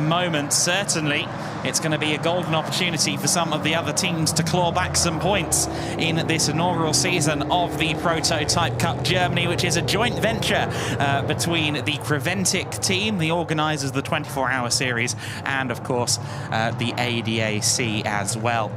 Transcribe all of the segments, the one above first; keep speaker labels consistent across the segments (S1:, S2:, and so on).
S1: moment. Certainly, it's going to be a golden opportunity for some of the other teams to claw back some points in this inaugural season of the Prototype Cup Germany, which is a joint venture between the Creventic team, the organisers of the 24-hour series, and, of course, the ADAC as well,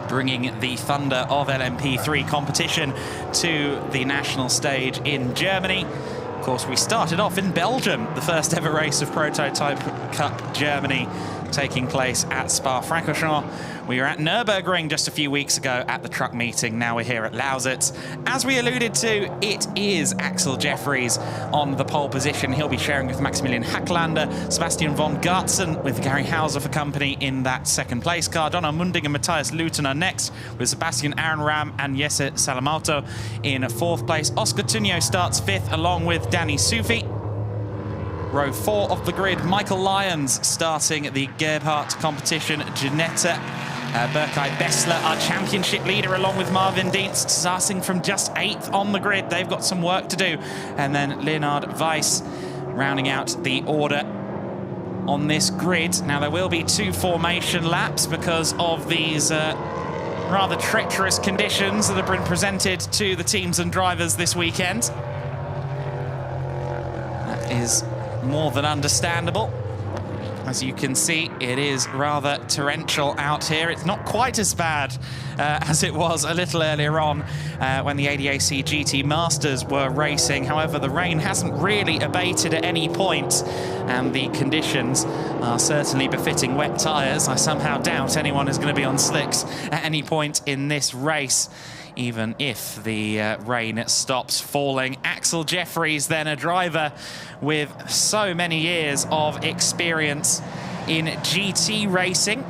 S1: bringing the thunder of LMP3 competition to the national stage in Germany. Of course, we started off in Belgium, the first ever race of Prototype Cup Germany taking place at Spa-Francorchamps. We were at Nürburgring just a few weeks ago at the truck meeting. Now we're here at Lausitz. As we alluded to, it is Axel Jeffries on the pole position. He'll be sharing with Maximilian Hacklander, Sebastian von Gartzen with Gary Hauser for company in that second place car. Donner Munding and Matthias Luten are next, with Sebastian Arenram and Jesse Salamalto in fourth place. Oscar Tunio starts fifth along with Danny Sufi. Row 4 of the grid, Michael Lyons starting the Gebhardt competition. Janetta Berkay Bessler, our championship leader, along with Marvin Dienst, starting from just 8th on the grid. They've got some work to do. And then Leonard Weiss rounding out the order on this grid. Now, there will be 2 formation laps because of these rather treacherous conditions that have been presented to the teams and drivers this weekend. That is more than understandable. As you can see, it is rather torrential out here. It's not quite as bad as it was a little earlier on when the ADAC GT Masters were racing. However, the rain hasn't really abated at any point, and the conditions are certainly befitting wet tyres. I somehow doubt anyone is going to be on slicks at any point in this race, even if the rain stops falling. Axel Jeffries, then, a driver with so many years of experience in GT racing.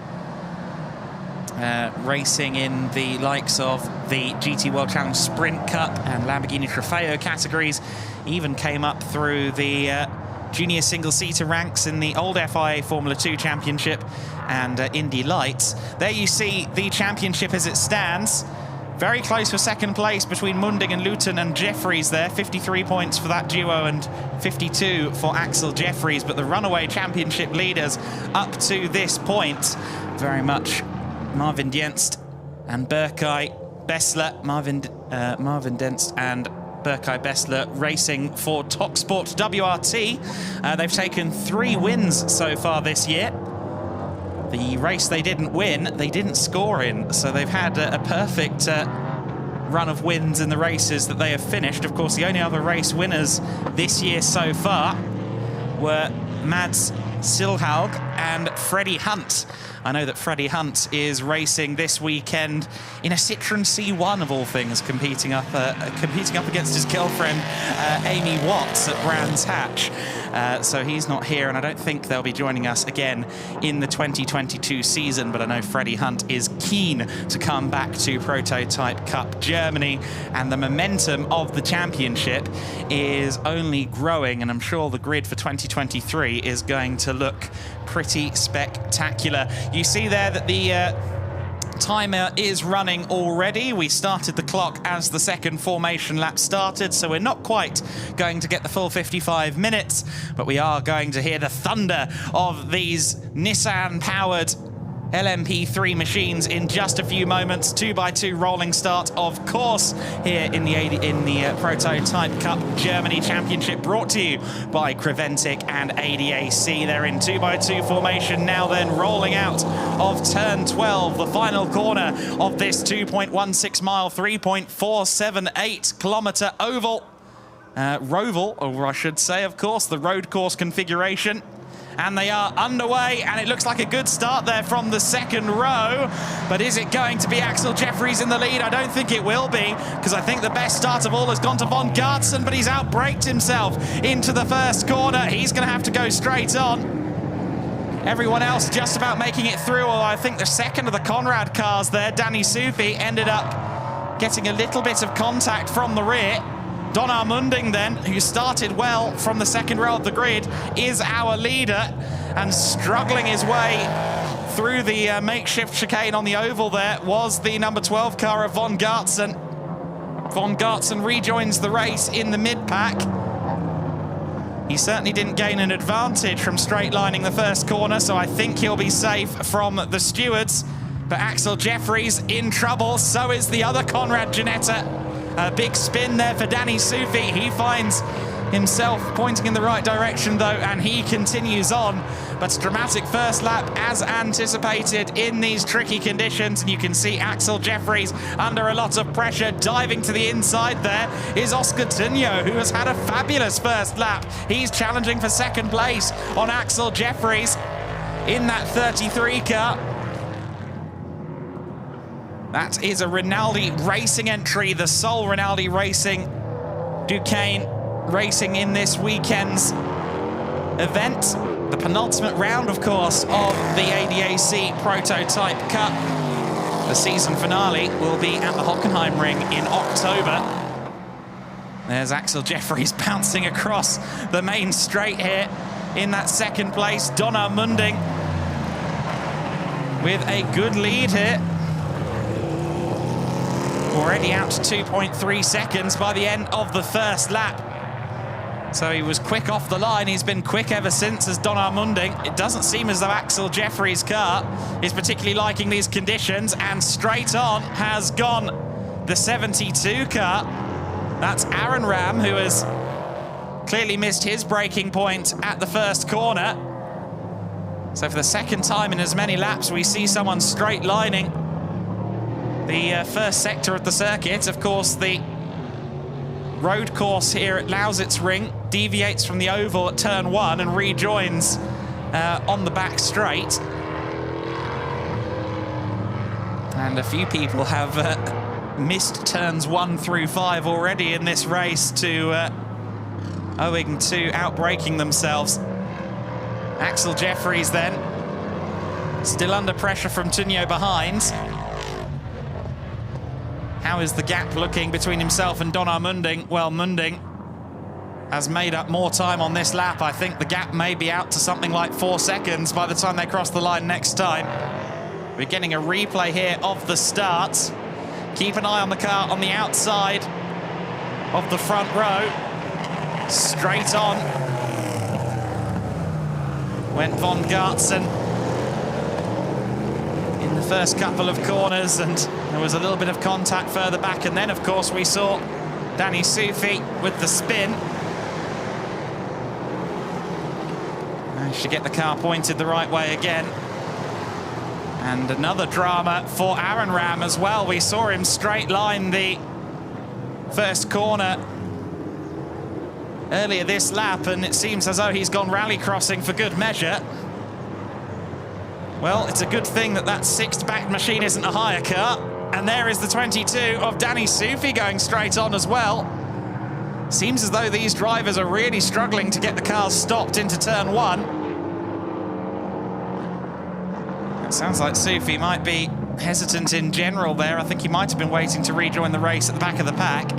S1: Racing in the likes of the GT World Challenge Sprint Cup and Lamborghini Trofeo categories. Even came up through the junior single-seater ranks in the old FIA Formula 2 Championship and Indy Lights. There you see the championship as it stands. Very close for second place between Munding and Luton and Jeffries there. 53 points for that duo and 52 for Axel Jeffries. But the runaway championship leaders up to this point, very much Marvin Dienst and Berkay Bessler. Marvin Dienst and Berkay Bessler racing for TalkSport WRT. They've taken 3 wins so far this year. The race they didn't win, they didn't score in, so they've had a perfect run of wins in the races that they have finished. Of course, the only other race winners this year so far were Mads Silhaug and Freddie Hunt. I know that Freddie Hunt is racing this weekend in a Citroen C1 of all things, competing up against his girlfriend Amy Watts at Brands Hatch. So he's not here, and I don't think they'll be joining us again in the 2022 season. But I know Freddie Hunt is keen to come back to Prototype Cup Germany, and the momentum of the championship is only growing, and I'm sure the grid for 2023 is going to look pretty spectacular. You see there that the timer is running already. We started the clock as the second formation lap started, so we're not quite going to get the full 55 minutes, but we are going to hear the thunder of these Nissan-powered LMP3 machines in just a few moments. 2x2 rolling start, of course, here in the Prototype Cup Germany Championship, brought to you by Creventic and ADAC. They're in 2x2 formation now, then rolling out of turn 12, the final corner of this 2.16 mile, 3.478 kilometer oval. Roval, or I should say, of course, the road course configuration. And they are underway, and it looks like a good start there from the second row. But is it going to be Axel Jeffries in the lead? I don't think it will be, because I think the best start of all has gone to von Gartzen, but he's outbraked himself into the first corner. He's going to have to go straight on. Everyone else just about making it through, or I think the second of the Conrad cars there, Danny Sufi, ended up getting a little bit of contact from the rear. Donner Munding then, who started well from the second row of the grid, is our leader and struggling his way through the makeshift chicane on the oval there was the number 12 car of von Gartzen. Von Gartzen rejoins the race in the mid-pack. He certainly didn't gain an advantage from straight lining the first corner, so I think he'll be safe from the stewards. But Axel Jeffries in trouble, so is the other Konrad Ginetta. A big spin there for Danny Sufi. He finds himself pointing in the right direction though, and he continues on. But dramatic first lap as anticipated in these tricky conditions, and you can see Axel Jeffries under a lot of pressure. Diving to the inside there is Oscar Tunyo, who has had a fabulous first lap. He's challenging for second place on Axel Jeffries in that 33 car. That is a Rinaldi Racing entry, the sole Rinaldi Racing Duquesne racing in this weekend's event. The penultimate round, of course, of the ADAC Prototype Cup. The season finale will be at the Hockenheim Ring in October. There's Axel Jeffries bouncing across the main straight here in that second place. Donner Munding with a good lead here. Already out to 2.3 seconds by the end of the first lap. So he was quick off the line. He's been quick ever since as Donner Munding. It doesn't seem as though Axel Jeffries' car is particularly liking these conditions, and straight on has gone the 72 car. That's Aaron Ram, who has clearly missed his braking point at the first corner. So for the second time in as many laps, we see someone straight lining the first sector of the circuit. Of course, the road course here at Lausitzring deviates from the oval at turn 1 and rejoins on the back straight. And a few people have missed turns 1 through 5 already in this race owing to outbraking themselves. Axel Jeffries then still under pressure from Tunyo behind. How is the gap looking between himself and Donner Munding? Well, Munding has made up more time on this lap. I think the gap may be out to something like 4 seconds by the time they cross the line next time. We're getting a replay here of the start. Keep an eye on the car on the outside of the front row. Straight on went von Gartzen in the first couple of corners, and there was a little bit of contact further back, and then of course we saw Danny Sufi with the spin. Managed to get the car pointed the right way again. And another drama for Aaron Ram as well. We saw him straight line the first corner earlier this lap, and it seems as though he's gone rally crossing for good measure. Well, it's a good thing that that sixth back machine isn't a hire car. And there is the 22 of Danny Sufi going straight on as well. Seems as though these drivers are really struggling to get the cars stopped into turn 1. It sounds like Sufi might be hesitant in general there. I think he might have been waiting to rejoin the race at the back of the pack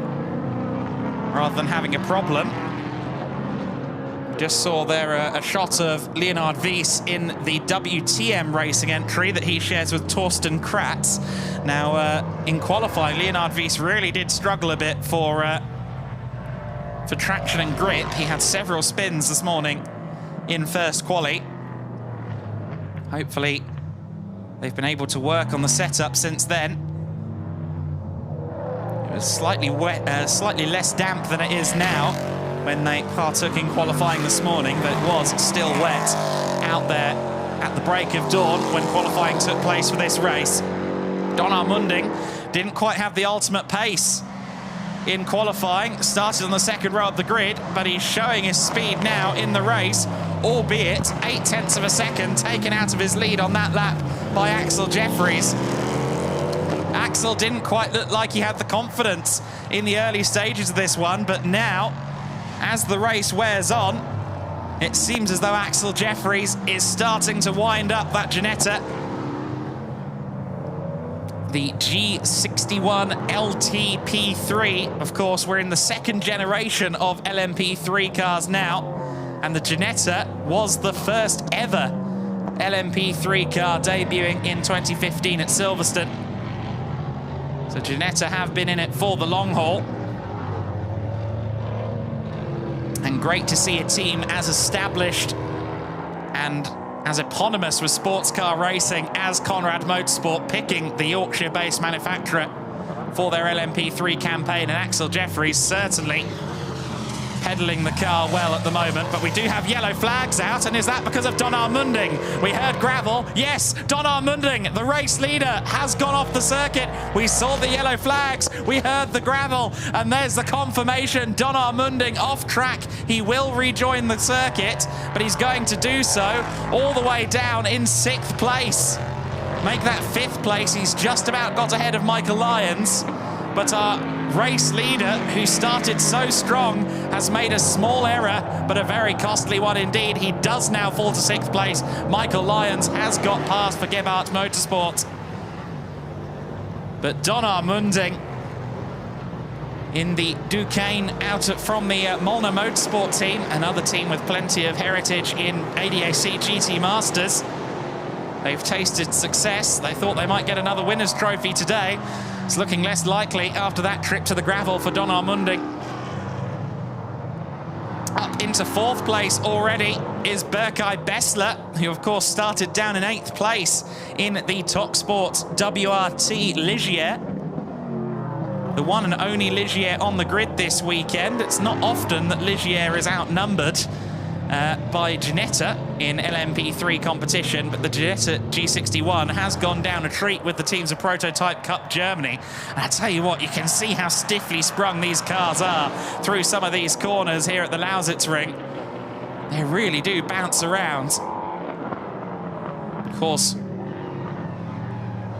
S1: rather than having a problem. Just saw there a shot of Leonard Wies in the WTM racing entry that he shares with Torsten Kratz. Now, in qualifying, Leonard Wies really did struggle a bit for traction and grip. He had several spins this morning in first quali. Hopefully, they've been able to work on the setup since then. It was slightly wet, slightly less damp than it is now when they partook in qualifying this morning, but it was still wet out there at the break of dawn when qualifying took place for this race. Donner Munding didn't quite have the ultimate pace in qualifying, started on the second row of the grid, but he's showing his speed now in the race, albeit 0.8 of a second taken out of his lead on that lap by Axel Jeffries. Axel didn't quite look like he had the confidence in the early stages of this one, but now, as the race wears on, it seems as though Axel Jeffries is starting to wind up that Ginetta. The G61 LTP3, of course, we're in the second generation of LMP3 cars now, and the Ginetta was the first ever LMP3 car debuting in 2015 at Silverstone. So Ginetta have been in it for the long haul. And And great to see a team as established and as eponymous with sports car racing as Conrad Motorsport picking the Yorkshire-based manufacturer for their LMP3 campaign. And Axel Jefferies certainly pedaling the car well at the moment, but we do have yellow flags out, and is that because of Donar Munding? We heard gravel. Yes, Donar Munding, the race leader, has gone off the circuit. We saw the yellow flags, we heard the gravel, and there's the confirmation. Donar Munding off track. He will rejoin the circuit, but he's going to do so all the way down in 6th place. Make that 5th place. He's just about got ahead of Michael Lyons, but our race leader, who started so strong, has made a small error, but a very costly one indeed. He does now fall to 6th place. Michael Lyons has got past for Gebhardt Motorsport. But Donar Munding in the Duquesne from the Molnar Motorsport team, another team with plenty of heritage in ADAC GT Masters. They've tasted success. They thought they might get another winner's trophy today. It's looking less likely after that trip to the gravel for Donar Munding. Up into 4th place already is Berkay Bessler, who of course started down in 8th place in the TalkSport WRT Ligier. The one and only Ligier on the grid this weekend. It's not often that Ligier is outnumbered by Ginetta in LMP3 competition, but the Ginetta G61 has gone down a treat with the teams of Prototype Cup Germany. And I tell you what, you can see how stiffly sprung these cars are through some of these corners here at the Lausitzring. They really do bounce around. Of course,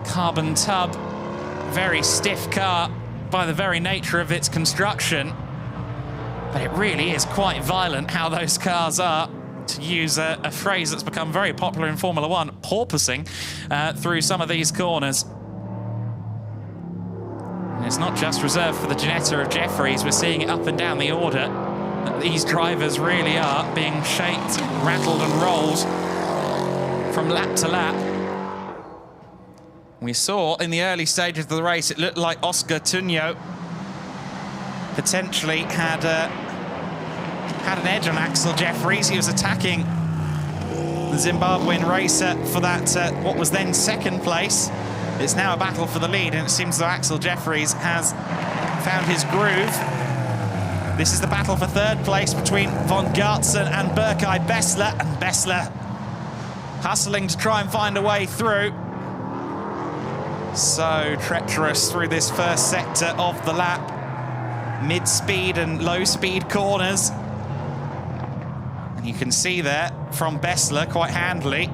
S1: carbon tub, very stiff car by the very nature of its construction. But it really is quite violent how those cars are, to use a phrase that's become very popular in Formula One, porpoising through some of these corners. And it's not just reserved for the Ginetta of Jefferies. We're seeing it up and down the order. These drivers really are being shaped, rattled and rolled from lap to lap. We saw in the early stages of the race, it looked like Oscar Tunyo potentially had an edge on Axel Jefferies. He was attacking the Zimbabwean racer for that what was then 2nd place. It's now a battle for the lead, and it seems as though Axel Jefferies has found his groove. This is the battle for 3rd place between von Gartzen and Berkay Bessler, and Bessler hustling to try and find a way through. So treacherous through this first sector of the lap. Mid-speed and low-speed corners. And you can see there from Bessler quite handily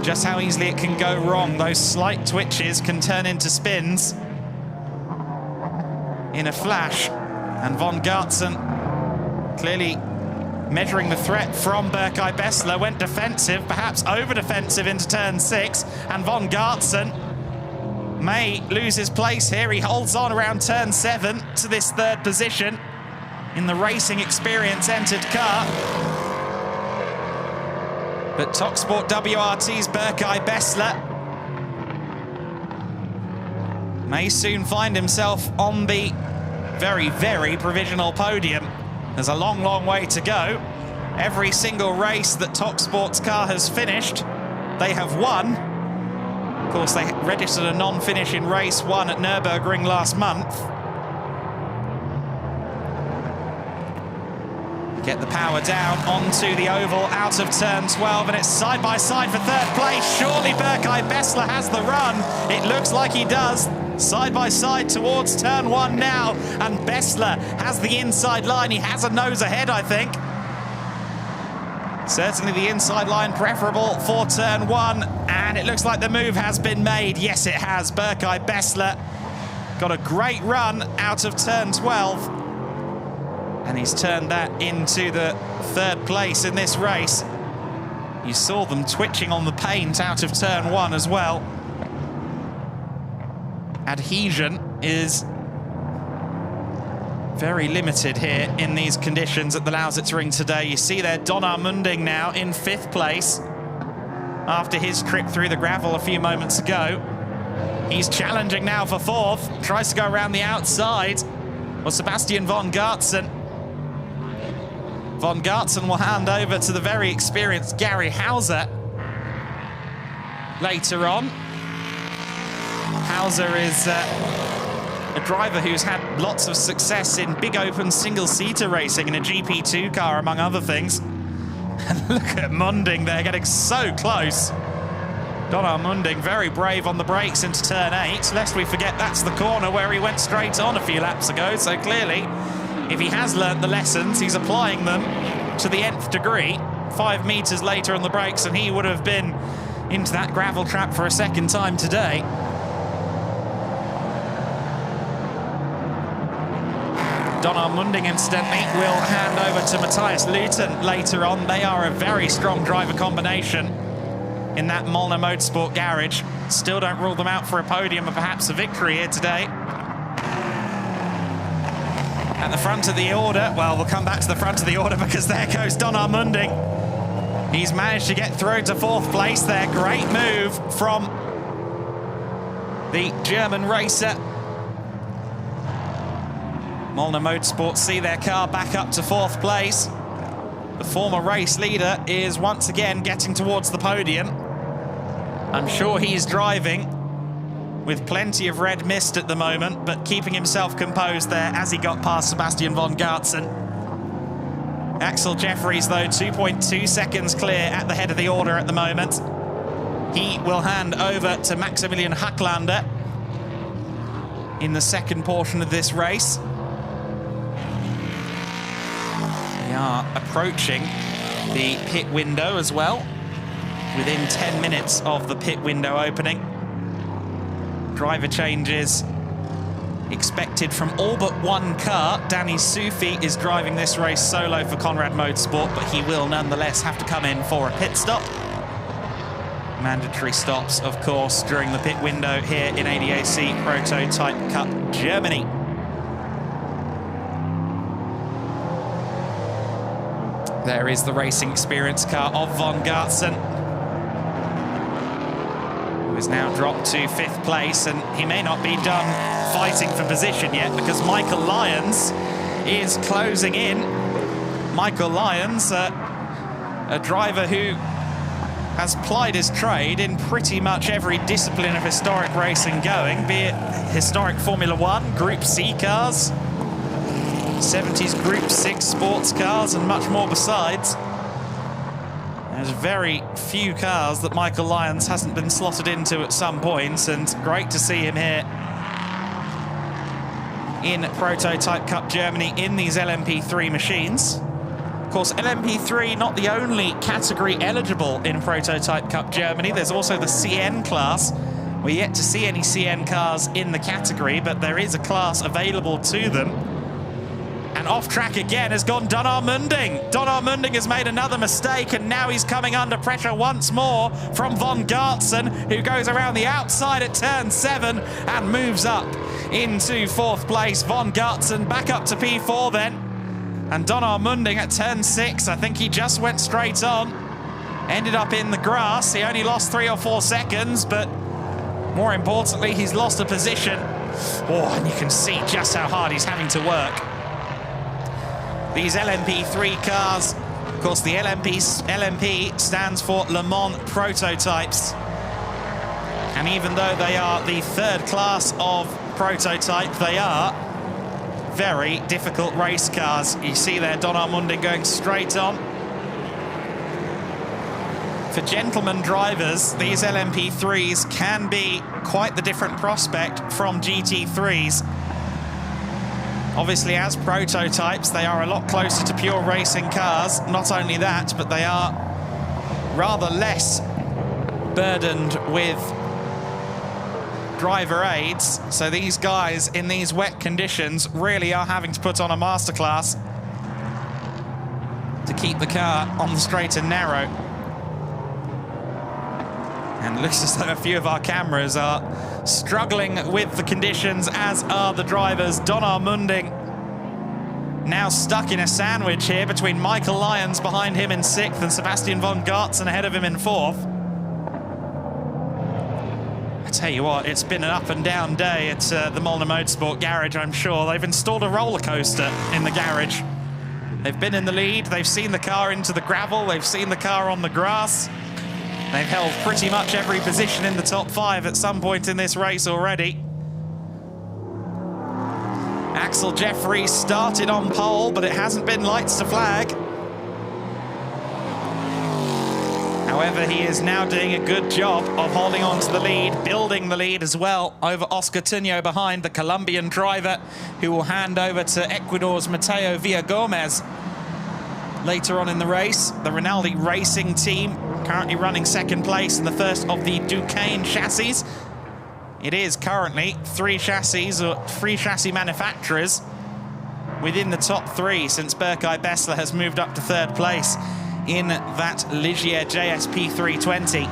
S1: just how easily it can go wrong. Those slight twitches can turn into spins in a flash. And von Gartzen clearly measuring the threat from Berkay Bessler, went defensive, perhaps over-defensive into turn 6, and von Gartzen may lose his place here. He holds on around turn 7 to this 3rd position in the racing experience entered car. But TalkSport WRT's Berkay Bessler may soon find himself on the very, very provisional podium. There's a long, long way to go. Every single race that TalkSport's car has finished, they have won. Of course, they registered a non-finish in race 1 at Nürburgring last month. Get the power down onto the oval out of turn 12, and it's side by side for 3rd place. Surely Berkay Bessler has the run. It looks like he does. Side by side towards turn 1 now, and Bessler has the inside line. He has a nose ahead, I think. Certainly the inside line preferable for turn 1, and it looks like the move has been made. Yes, it has. Berkay Bessler got a great run out of turn 12, and he's turned that into the 3rd place in this race. You saw them twitching on the paint out of turn 1 as well. Adhesion is very limited here in these conditions at the Lausitzring today. You see there Donar Munding now in 5th place after his trip through the gravel a few moments ago. He's challenging now for 4th, tries to go around the outside. Well, Sebastian von Gartzen Von Gartzen will hand over to the very experienced Gary Hauser later on. Hauser is a driver who's had lots of success in big open single-seater racing in a GP2 car, among other things. And look at Munding there, getting so close. Donald Munding very brave on the brakes into turn 8. Lest we forget, that's the corner where he went straight on a few laps ago. So clearly, if he has learnt the lessons, he's applying them to the nth degree. 5 meters later on the brakes, and he would have been into that gravel trap for a second time today. Donald Munding, incidentally, will hand over to Matthias Luton later on. They are a very strong driver combination in that Molnar Motorsport garage. Still don't rule them out for a podium or perhaps a victory here today. At the front of the order, well, we'll come back to the front of the order because there goes Donald Munding. He's managed to get through to 4th place there. Great move from the German racer. Molnar Motorsport see their car back up to 4th place. The former race leader is once again getting towards the podium. I'm sure he's driving with plenty of red mist at the moment, but keeping himself composed there as he got past Sebastian von Gartzen. Axel Jeffries, though, 2.2 seconds clear at the head of the order at the moment. He will hand over to Maximilian Hacklander in the second portion of this race. We are approaching the pit window as well, within 10 minutes of the pit window opening. Driver changes expected from all but one car. Danny Sufi is driving this race solo for Conrad Motorsport, but he will nonetheless have to come in for a pit stop. Mandatory stops, of course, during the pit window here in ADAC Prototype Cup Germany. There is the racing experience car of Von Gartzen, who is now dropped to 5th place, and he may not be done fighting for position yet because Michael Lyons is closing in. Michael Lyons, a driver who has plied his trade in pretty much every discipline of historic racing going, be it historic Formula 1, Group C cars, 70s Group 6 sports cars, and much more besides. There's very few cars that Michael Lyons hasn't been slotted into at some points, and great to see him here in Prototype Cup Germany in these LMP3 machines. Of course, LMP3 not the only category eligible in Prototype Cup Germany. There's also the CN class. We're yet to see any CN cars in the category, but there is a class available to them. And off track again has gone Donald Munding. Donald Munding has made another mistake, and now he's coming under pressure once more from Von Gartzen, who goes around the outside at turn 7 and moves up into 4th place. Von Gartzen back up to P4 then. And Donald Munding at turn 6, I think he just went straight on. Ended up in the grass. He only lost 3 or 4 seconds, but more importantly, he's lost a position. Oh, and you can see just how hard he's having to work. These LMP3 cars, of course, the LMP stands for Le Mans Prototypes. And even though they are the 3rd class of prototype, they are very difficult race cars. You see there Donald Munding going straight on. For gentlemen drivers, these LMP3s can be quite the different prospect from GT3s. Obviously, as prototypes, they are a lot closer to pure racing cars. Not only that, but they are rather less burdened with driver aids. So these guys in these wet conditions really are having to put on a masterclass to keep the car on the straight and narrow. And it looks as though a few of our cameras are struggling with the conditions, as are the drivers. Donald Munding now stuck in a sandwich here between Michael Lyons behind him in 6th and Sebastian von Gartzen ahead of him in 4th. I tell you what, it's been an up and down day at the Molnar Motorsport garage, I'm sure. They've installed a roller coaster in the garage. They've been in the lead. They've seen the car into the gravel. They've seen the car on the grass. They've held pretty much every position in the top 5 at some point in this race already. Axel Jefferies started on pole, but it hasn't been lights to flag. However, he is now doing a good job of holding on to the lead, building the lead as well over Oscar Tuño behind, the Colombian driver, who will hand over to Ecuador's Mateo Villagomez later on in the race. The Rinaldi Racing team currently running second place in the first of the Duquesne chassis. It is currently 3 chassis manufacturers within the top 3 since Berkay Bessler has moved up to 3rd place in that Ligier JSP 320.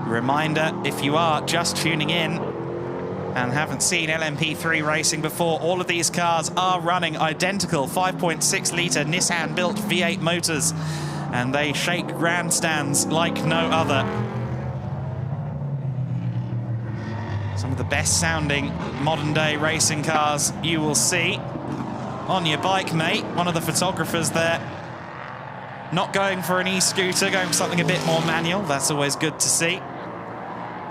S1: Reminder, if you are just tuning in and haven't seen LMP3 racing before, all of these cars are running identical 5.6-litre Nissan-built V8 motors, and they shake grandstands like no other. Some of the best sounding modern day racing cars you will see. On your bike, mate, one of the photographers there. Not going for an e-scooter, going for something a bit more manual. That's always good to see.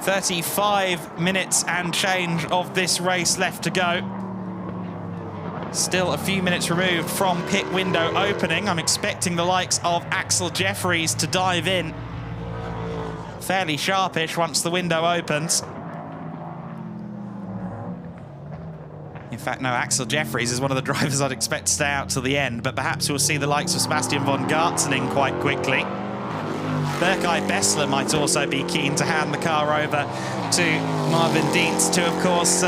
S1: 35 minutes and change of this race left to go. Still a few minutes removed from pit window opening. I'm expecting the likes of Axel Jefferies to dive in fairly sharpish once the window opens. In fact, no, Axel Jefferies is one of the drivers I'd expect to stay out till the end, but perhaps we'll see the likes of Sebastian von Gartzen in quite quickly. Berkay Bessler might also be keen to hand the car over to Marvin Dienst, who, of course,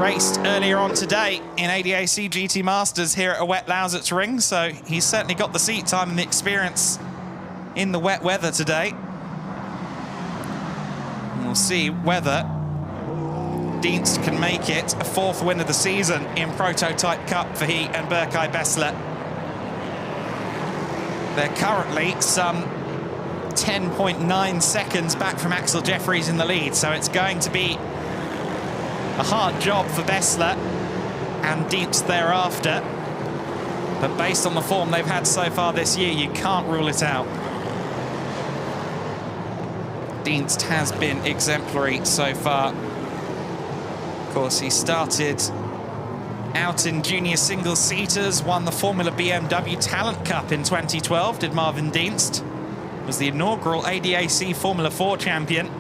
S1: raced earlier on today in ADAC GT Masters here at a wet Lausitzring, so he's certainly got the seat time and the experience in the wet weather today. And we'll see whether Dienst can make it a 4th win of the season in Prototype Cup for he and Berkay Bessler. They're currently some 10.9 seconds back from Axel Jefferies in the lead, so it's going to be a hard job for Bessler and Dienst thereafter. But based on the form they've had so far this year, you can't rule it out. Dienst has been exemplary so far. Of course, he started out in junior single-seaters, won the Formula BMW Talent Cup in 2012, did Marvin Dienst. Was the inaugural ADAC Formula 4 champion. And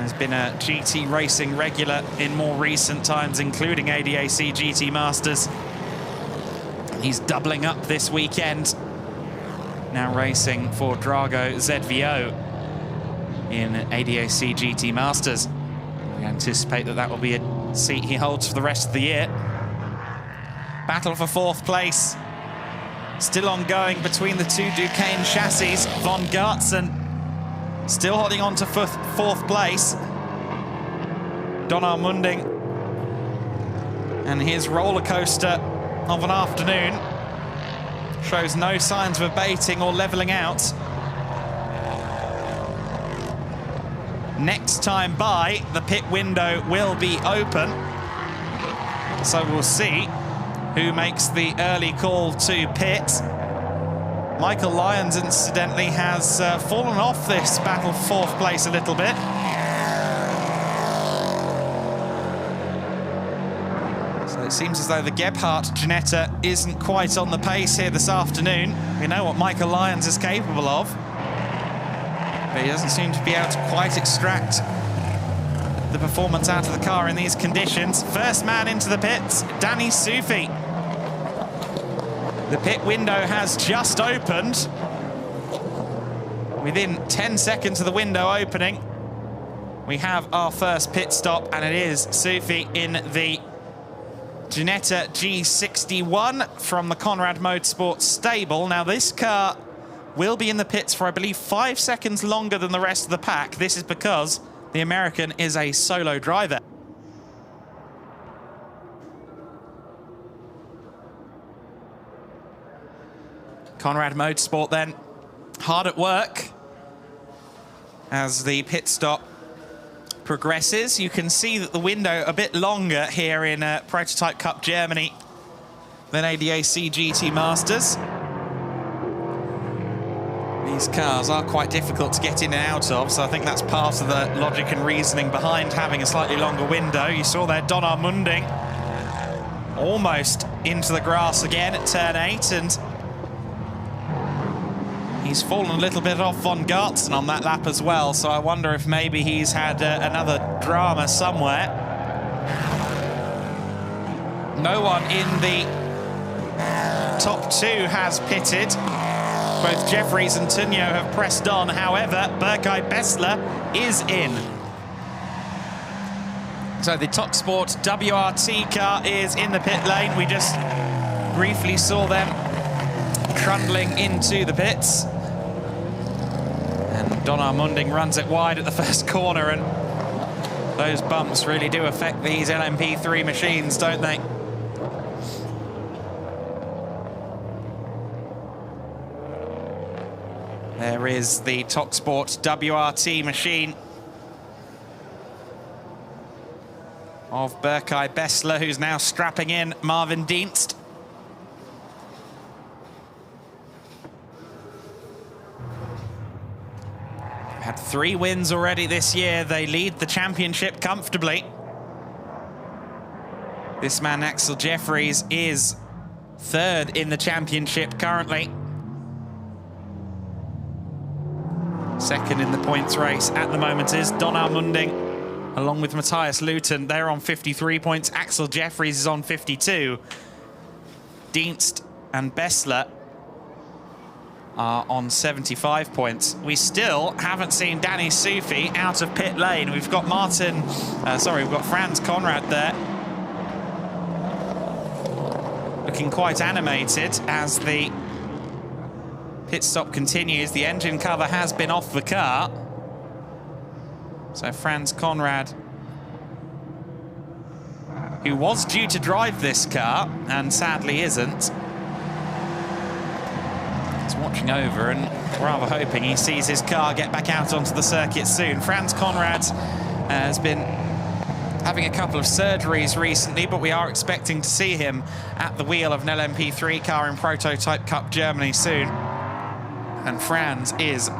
S1: has been a GT racing regular in more recent times, including ADAC GT Masters. He's doubling up this weekend. Now racing for Drago ZVO in ADAC GT Masters. We anticipate that that will be a seat he holds for the rest of the year. Battle for 4th place still ongoing between the 2 Duquesne chassis. Von Gartzen still holding on to 4th place. Donar Munding and his roller coaster of an afternoon shows no signs of abating or leveling out. Next time by, the pit window will be open. So we'll see who makes the early call to pit. Michael Lyons, incidentally, has fallen off this battle for 4th place a little bit. So it seems as though the Gebhardt Ginetta isn't quite on the pace here this afternoon. We know what Michael Lyons is capable of, but he doesn't seem to be able to quite extract the performance out of the car in these conditions. First man into the pits, Danny Sufi. The pit window has just opened. Within 10 seconds of the window opening, we have our first pit stop, and it is Sufi in the Ginetta G61 from the Conrad Motorsports stable. Now, this car will be in the pits for, I believe, 5 seconds longer than the rest of the pack. This is because the American is a solo driver. Conrad Motorsport then hard at work as the pit stop progresses. You can see that the window a bit longer here in Prototype Cup Germany than ADAC GT Masters. These cars are quite difficult to get in and out of, so I think that's part of the logic and reasoning behind having a slightly longer window. You saw there Donar Munding almost into the grass again at turn 8, and he's fallen a little bit off Von Gartzen on that lap as well, so I wonder if maybe he's had another drama somewhere. No one in the top 2 has pitted. Both Jeffries and Tunyo have pressed on. However, Berkay Bessler is in. So the TalkSport WRT car is in the pit lane. We just briefly saw them trundling into the pits. And Donar Munding runs it wide at the first corner, and those bumps really do affect these LMP3 machines, don't they? There is the TalkSport WRT machine of Berkay Bessler, who's now strapping in Marvin Dienst. Had 3 wins already this year. They lead the championship comfortably. This man, Axel Jeffries, is 3rd in the championship currently. 2nd in the points race at the moment is Donar Munding, along with Matthias Luton. They're on 53 points. Axel Jeffries is on 52. Dienst and Bessler are on 75 points. We still haven't seen Danny Sufi out of pit lane. We've got we've got Franz Conrad there, looking quite animated as the pit stop continues. The engine cover has been off the car. So Franz Conrad, who was due to drive this car and sadly isn't, is watching over and rather hoping he sees his car get back out onto the circuit soon. Franz Conrad has been having a couple of surgeries recently, but we are expecting to see him at the wheel of an LMP3 car in Prototype Cup Germany soon. And Franz is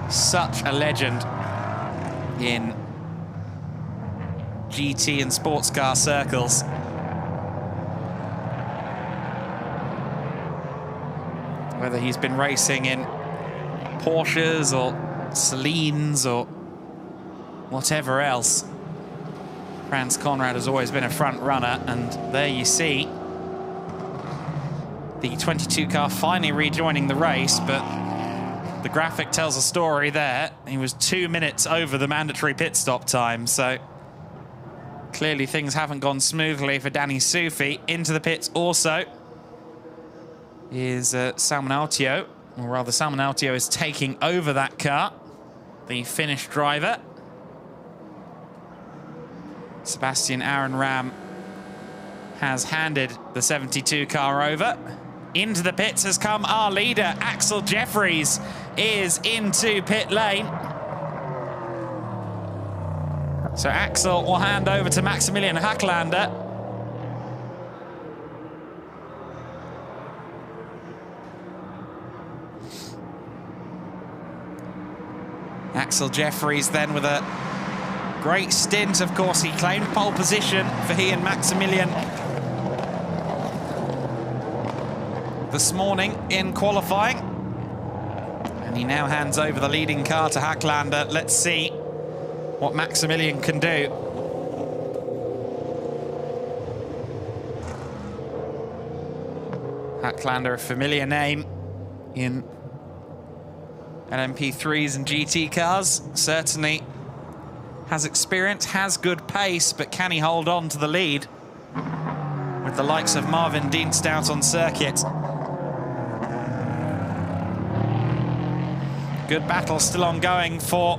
S1: such a legend in GT and sports car circles. Whether he's been racing in Porsches or Celines or whatever else, Franz Conrad has always been a front runner, and there you see the 22 car finally rejoining the race, but the graphic tells a story there. He was 2 minutes over the mandatory pit stop time, so clearly things haven't gone smoothly for Danny Sufi. Into the pits also is Salman Autio, or rather Salman Autio is taking over that car, the Finnish driver. Sebastian Arenram has handed the 72 car over. Into the pits has come our leader, Axel Jeffries, is into pit lane. So Axel will hand over to Maximilian Hacklander. Axel Jeffries then with a great stint, of course. He claimed pole position for he and Maximilian this morning in qualifying, and he now hands over the leading car to Hacklander. Let's see what Maximilian can do. Hacklander, a familiar name in LMP3s and GT cars, certainly has experience, has good pace, but can he hold on to the lead with the likes of Marvin Dienst out on circuit? Good battle still ongoing for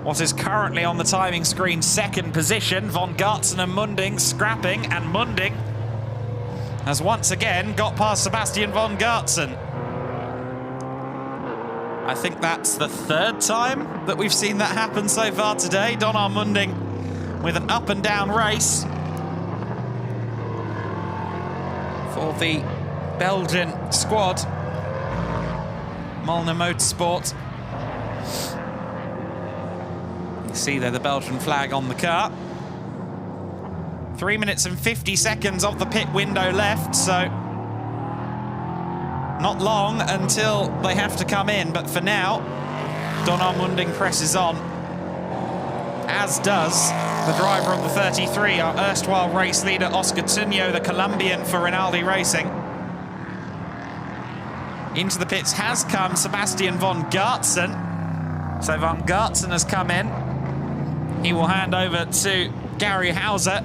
S1: what is currently on the timing screen 2nd position. Von Gartzen and Munding scrapping, and Munding has once again got past Sebastian Von Gartzen. I think that's the third time that we've seen that happen so far today. Donar Munding with an up and down race for the Belgian squad. Molnar Motorsport. You see there the Belgian flag on the car. 3 minutes and 50 seconds of the pit window left, so not long until they have to come in. But for now, Donar Munding presses on, as does the driver of the 33, our erstwhile race leader, Oscar Tunyo, the Colombian for Rinaldi Racing. Into the pits has come Sebastian von Gartzen. So von Gartzen has come in. He will hand over to Gary Hauser,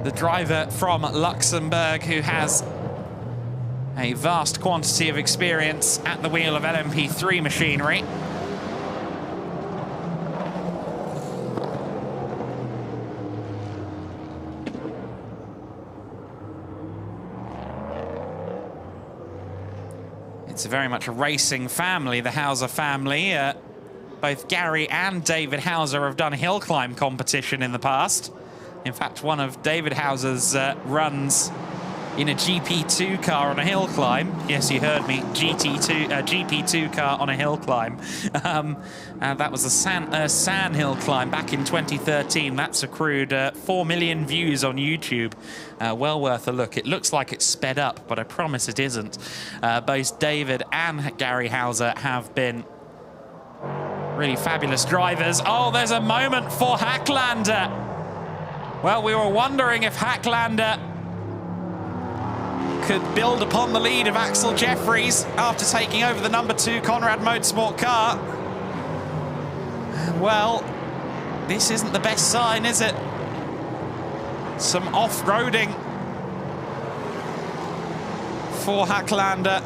S1: the driver from Luxembourg, who has a vast quantity of experience at the wheel of LMP3 machinery. It's very much a racing family, the Hauser family. Both Gary and David Hauser have done hill climb competition in the past. In fact, one of David Hauser's runs in a GP2 car on a hill climb. Yes, you heard me, GP2 car on a hill climb. That was a San hill climb back in 2013. That's accrued 4 million views on YouTube. Well worth a look. It looks like it's sped up, but I promise it isn't. Both David and Gary Hauser have been really fabulous drivers. Oh, there's a moment for Hacklander. Well, we were wondering if Hacklander could build upon the lead of Axel Jeffries after taking over the #2 Conrad Motorsport car. Well, this isn't the best sign, is it? Some off-roading for Hacklander.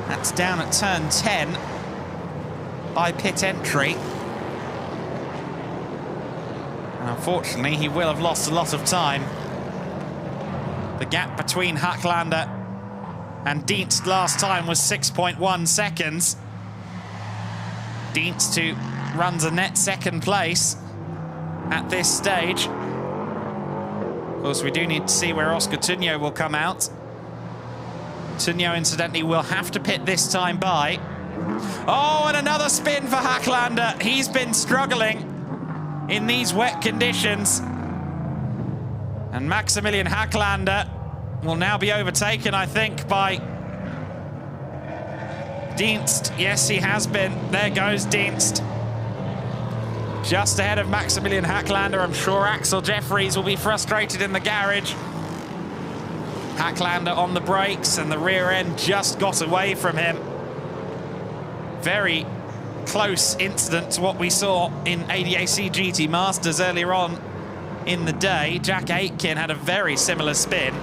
S1: That's down at turn 10 by pit entry. And unfortunately, he will have lost a lot of time. The gap between Hacklander and Dienst last time was 6.1 seconds. Dienst, who runs a net second place at this stage. Of course, we do need to see where Oscar Tunyo will come out. Tunyo, incidentally, will have to pit this time by. Oh, and another spin for Hacklander. He's been struggling in these wet conditions. And Maximilian Hacklander will now be overtaken, I think, by Dienst. Yes, he has been. There goes Dienst. Just ahead of Maximilian Hacklander. I'm sure Axel Jeffries will be frustrated in the garage. Hacklander on the brakes, and the rear end just got away from him. Very close incident to what we saw in ADAC GT Masters earlier on in the day. Jack Aitken had a very similar spin.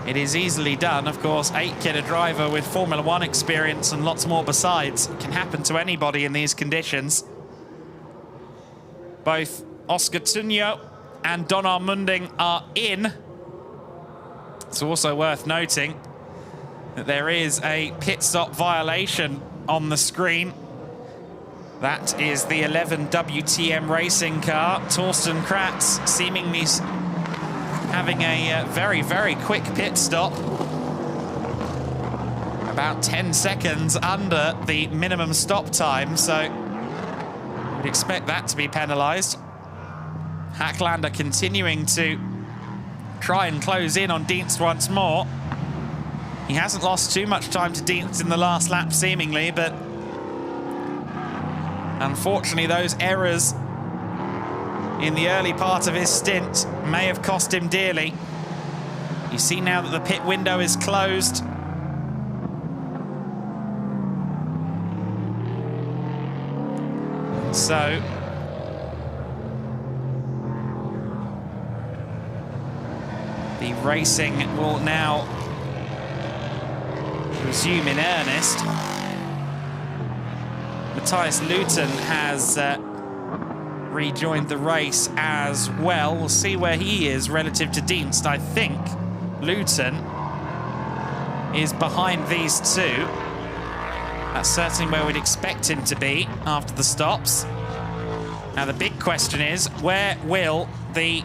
S1: It is easily done. Of course, Aitken, a driver with Formula One experience and lots more besides. It can happen to anybody in these conditions. Both Oscar Tunyo and Donar Munding are in. It's also worth noting that there is a pit stop violation on the screen. That is the 11 WTM racing car. Torsten Kratz seemingly having a very, very quick pit stop. About 10 seconds under the minimum stop time, so we'd expect that to be penalised. Hacklander continuing to try and close in on Dienst once more. He hasn't lost too much time to Dienst in the last lap, seemingly, but unfortunately those errors in the early part of his stint may have cost him dearly. You see now that the pit window is closed. So the racing will now resume in earnest. Matthias Luton has rejoined the race as well. We'll see where he is relative to Dienst. I think Luton is behind these two. That's certainly where we'd expect him to be after the stops. Now the big question is, where will the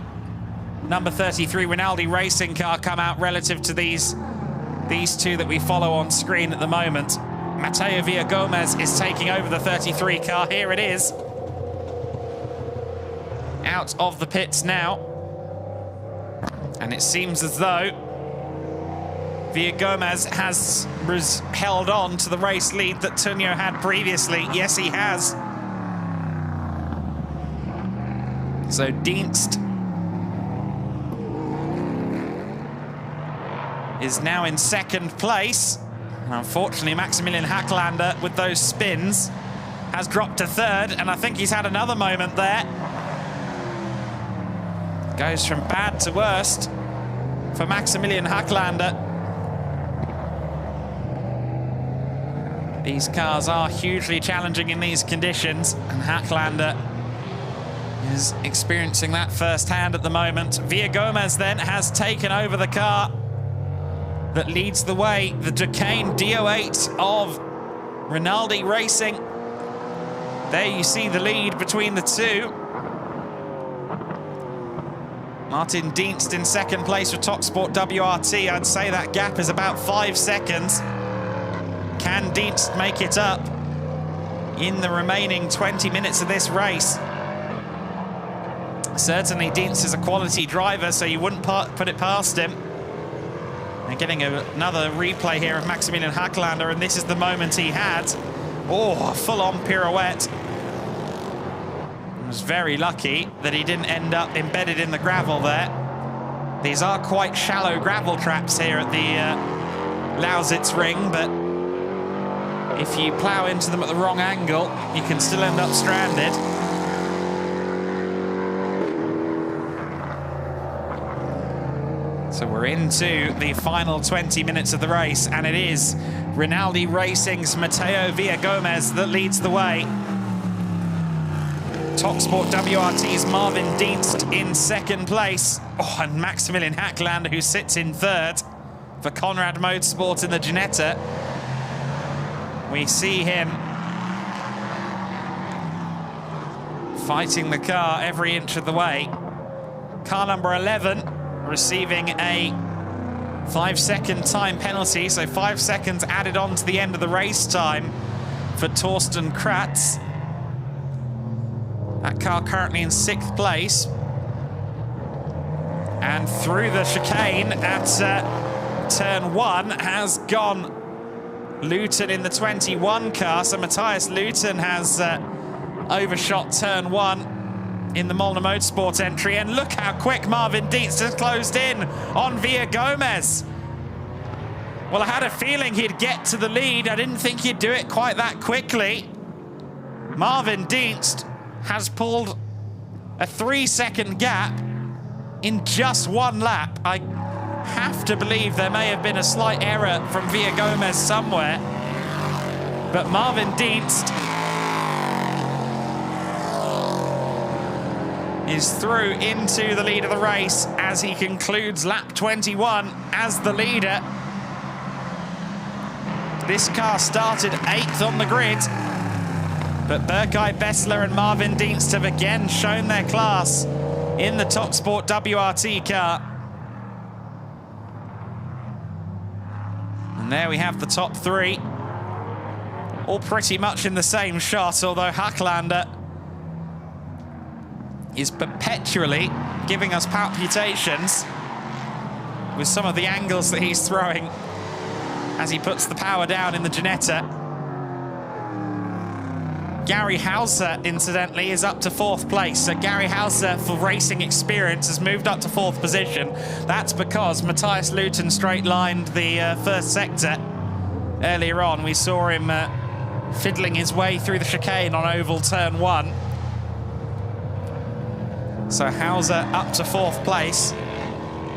S1: number 33 Rinaldi racing car come out relative to these two that we follow on screen at the moment? Mateo Villagomez is taking over the 33 car. Here it is. Out of the pits now. And it seems as though Villagomez has held on to the race lead that Tunio had previously. Yes, he has. So Dienst is now in second place. And unfortunately, Maximilian Hacklander, with those spins, has dropped to third, and I think he's had another moment there. Goes from bad to worst for Maximilian Hacklander. These cars are hugely challenging in these conditions, and Hacklander is experiencing that firsthand at the moment. Villagomez then has taken over the car that leads the way, the Duquesne D08 of Rinaldi Racing. There you see the lead between the two. Martin Dienst in second place for TalkSport WRT. I'd say that gap is about 5 seconds. Can Dienst make it up in the remaining 20 minutes of this race? Certainly Dienst is a quality driver, so you wouldn't put it past him. And getting another replay here of Maximilian Hacklander, and this is the moment he had. Oh, a full-on pirouette. He was very lucky that he didn't end up embedded in the gravel there. These are quite shallow gravel traps here at the Lausitzring, but if you plough into them at the wrong angle, you can still end up stranded. So we're into the final 20 minutes of the race, and it is Rinaldi Racing's Mateo Villagomez that leads the way. TalkSport WRT's Marvin Dienst in second place. Oh, and Maximilian Hacklander, who sits in third for Conrad Motorsport in the Ginetta. We see him fighting the car every inch of the way. Car number 11 receiving a 5-second time penalty, so 5 seconds added on to the end of the race time for Torsten Kratz. That car currently in 6th place. And through the chicane at turn 1 has gone Luton in the 21 car. So Matthias Luton has overshot turn 1 in the Molnar Motorsport entry. And look how quick Marvin Dienst has closed in on Villagomez. Well, I had a feeling he'd get to the lead. I didn't think he'd do it quite that quickly. Marvin Dienst has pulled a 3-second gap in just one lap. I have to believe there may have been a slight error from Villagomez somewhere, but Marvin Dienst is through into the lead of the race as he concludes lap 21 as the leader. This car started 8th on the grid, but Berkay Bessler and Marvin Dienst have again shown their class in the TalkSport WRT car. And there we have the top 3, all pretty much in the same shot, although Hacklander is perpetually giving us palpitations with some of the angles that he's throwing as he puts the power down in the Ginetta. Gary Hauser, incidentally, is up to 4th place. So Gary Hauser, for racing experience, has moved up to 4th position. That's because Matthias Luton straight-lined the first sector. Earlier on, we saw him fiddling his way through the chicane on oval turn 1. So Hauser up to 4th place.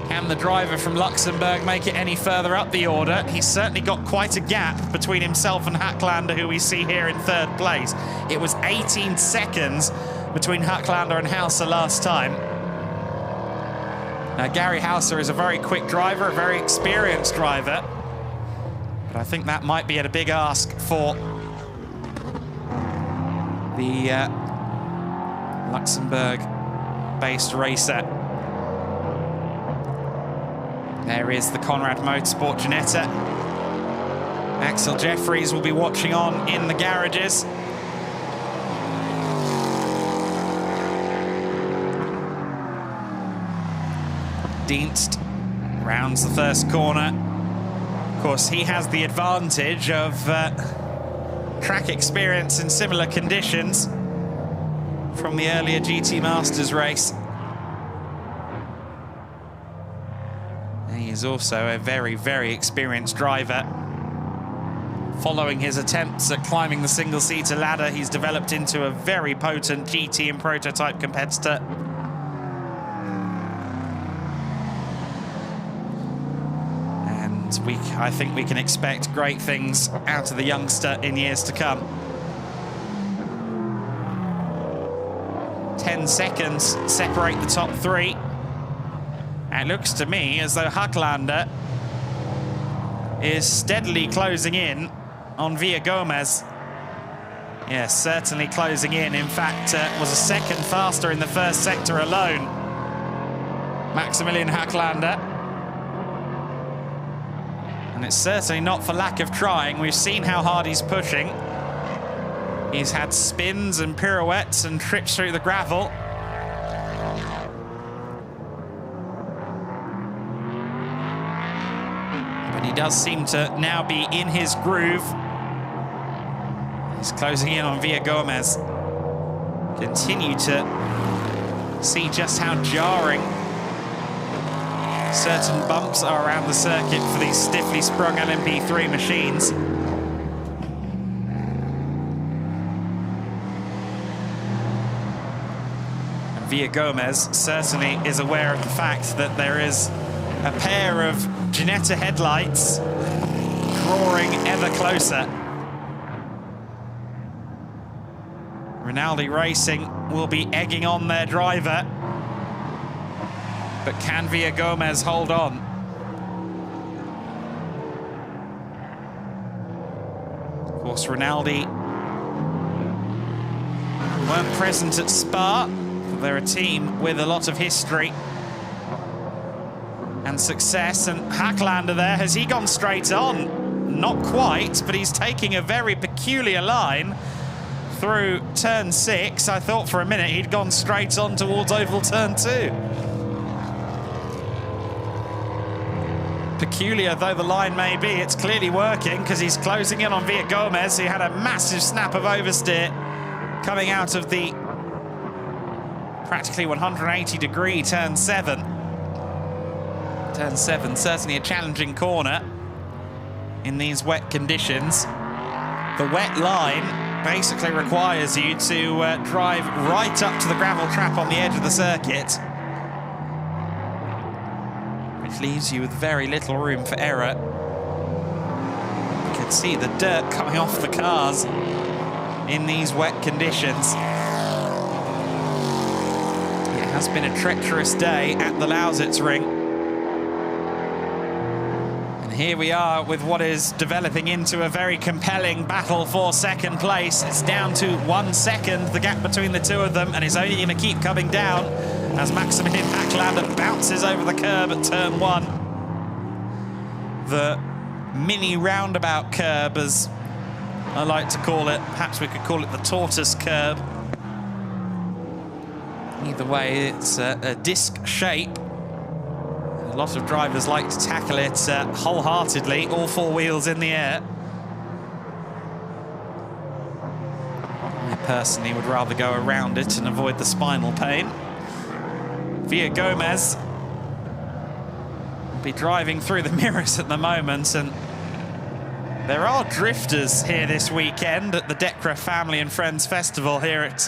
S1: Can the driver from Luxembourg make it any further up the order? He's certainly got quite a gap between himself and Hacklander, who we see here in 3rd place. It was 18 seconds between Hacklander and Hauser last time. Now, Gary Hauser is a very quick driver, a very experienced driver. But I think that might be at a big ask for the Luxembourg-based racer. There is the Conrad Motorsport Ginetta. Axel Jeffries will be watching on in the garages. Dienst rounds the first corner. Of course, he has the advantage of track experience in similar conditions from the earlier GT Masters race. And he is also a very, very experienced driver. Following his attempts at climbing the single-seater ladder, he's developed into a very potent GT and prototype competitor. I think we can expect great things out of the youngster in years to come. 10 seconds separate the top three. It looks to me as though Hacklander is steadily closing in on Villagomez. Yes, certainly closing in. In fact, was a second faster in the first sector alone. Maximilian Hacklander. And it's certainly not for lack of trying. We've seen how hard he's pushing. He's had spins and pirouettes and trips through the gravel. But he does seem to now be in his groove. He's closing in on Villagomez. Continue to see just how jarring certain bumps are around the circuit for these stiffly sprung LMP3 machines. And Villagomez certainly is aware of the fact that there is a pair of Ginetta headlights drawing ever closer. Rinaldi Racing will be egging on their driver. But can Villagomez hold on? Of course, Rinaldi weren't present at Spa. They're a team with a lot of history and success. And Hacklander there, has he gone straight on? Not quite, but he's taking a very peculiar line through turn 6. I thought for a minute he'd gone straight on towards oval turn 2. Peculiar though the line may be, it's clearly working because he's closing in on Villagomez, who had a massive snap of oversteer coming out of the practically 180-degree turn 7. Turn 7, certainly a challenging corner in these wet conditions. The wet line basically requires you to drive right up to the gravel trap on the edge of the circuit, leaves you with very little room for error. You can see the dirt coming off the cars in these wet conditions. It has been a treacherous day at the Lausitzring. And here we are with what is developing into a very compelling battle for second place. It's down to 1 second, the gap between the two of them, and it's only going to keep coming down as Maximilian Hacklander bounces over the curb at turn 1. The mini roundabout curb, as I like to call it. Perhaps we could call it the tortoise curb. Either way, it's a disc shape. A lot of drivers like to tackle it wholeheartedly, all 4 wheels in the air. I personally would rather go around it and avoid the spinal pain. Villagomez will be driving through the mirrors at the moment, and there are drifters here this weekend at the Dekra Family and Friends Festival here at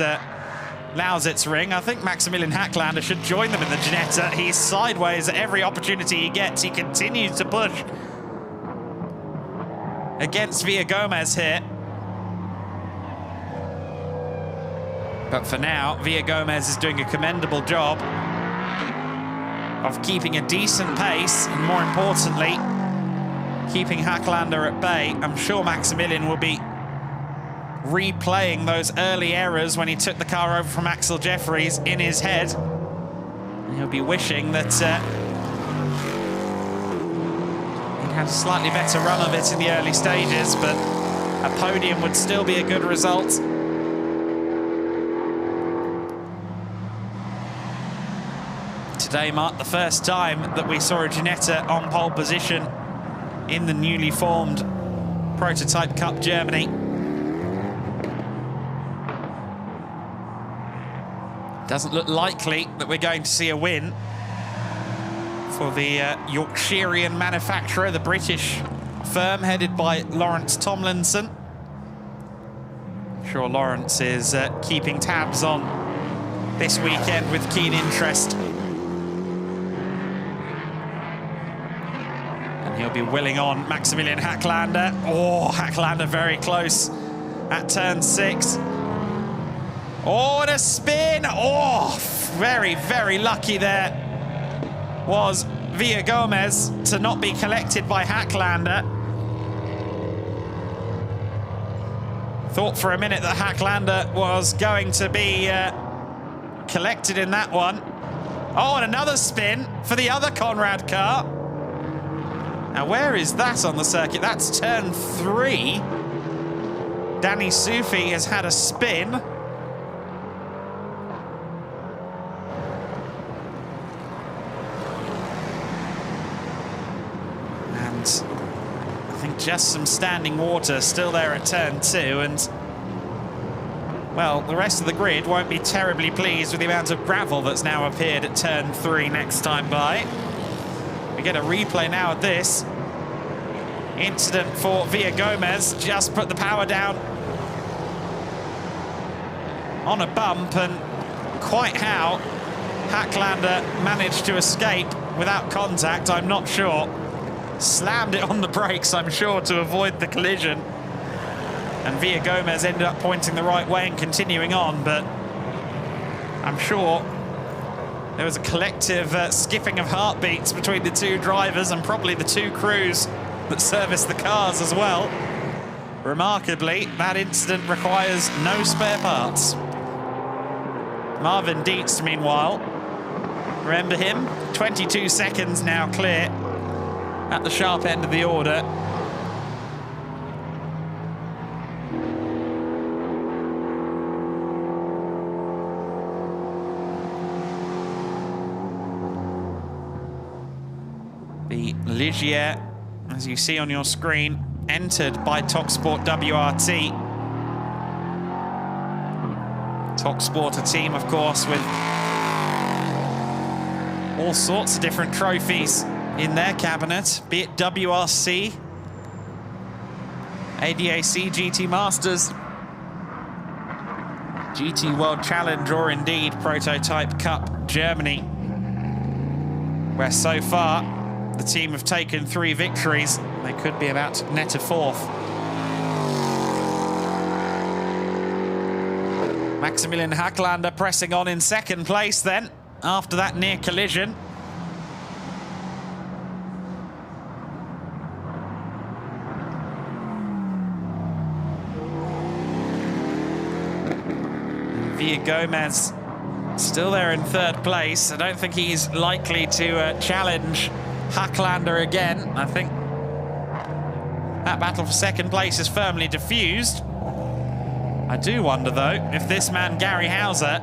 S1: Lausitzring. I think Maximilian Hacklander should join them in the Ginetta. He's sideways at every opportunity he gets. He continues to push against Villagomez here. But for now, Villagomez is doing a commendable job of keeping a decent pace, and more importantly, keeping Hacklander at bay. I'm sure Maximilian will be replaying those early errors when he took the car over from Axel Jeffries in his head. And he'll be wishing that he'd had a slightly better run of it in the early stages, but a podium would still be a good result. Today marked the first time that we saw a Ginetta on pole position in the newly formed Prototype Cup Germany. Doesn't look likely that we're going to see a win for the Yorkshirean manufacturer, the British firm headed by Lawrence Tomlinson. I'm sure Lawrence is keeping tabs on this weekend with keen interest. And he'll be willing on Maximilian Hacklander. Oh, Hacklander very close at turn 6. Oh, and a spin! Oh, very, very lucky there was Villa Gomez to not be collected by Hacklander. Thought for a minute that Hacklander was going to be collected in that one. Oh, and another spin for the other Conrad car. Now, where is that on the circuit? That's turn 3. Danny Sufi has had a spin. I think just some standing water still there at turn 2, and well, the rest of the grid won't be terribly pleased with the amount of gravel that's now appeared at turn 3 next time by. We get a replay now of this incident for Villa Gomez. Just put the power down on a bump, and quite how Hacklander managed to escape without contact, I'm not sure. Slammed it on the brakes, I'm sure, to avoid the collision. And Villa Gomez ended up pointing the right way and continuing on, but I'm sure there was a collective skipping of heartbeats between the two drivers and probably the two crews that serviced the cars as well. Remarkably, that incident requires no spare parts. Marvin Dietz, meanwhile, remember him? 22 seconds now clear at the sharp end of the order. The Ligier, as you see on your screen, entered by TalkSport WRT. TalkSport, a team, of course, with all sorts of different trophies in their cabinet, be it WRC, ADAC, GT Masters, GT World Challenge, or indeed Prototype Cup Germany, where so far the team have taken 3 victories. They could be about to net a 4th. Maximilian Hacklander pressing on in 2nd place then, after that near collision. Villa Gomez still there in 3rd place. I don't think he's likely to challenge Hacklander again. I think that battle for 2nd place is firmly diffused. I do wonder, though, if this man, Gary Hauser,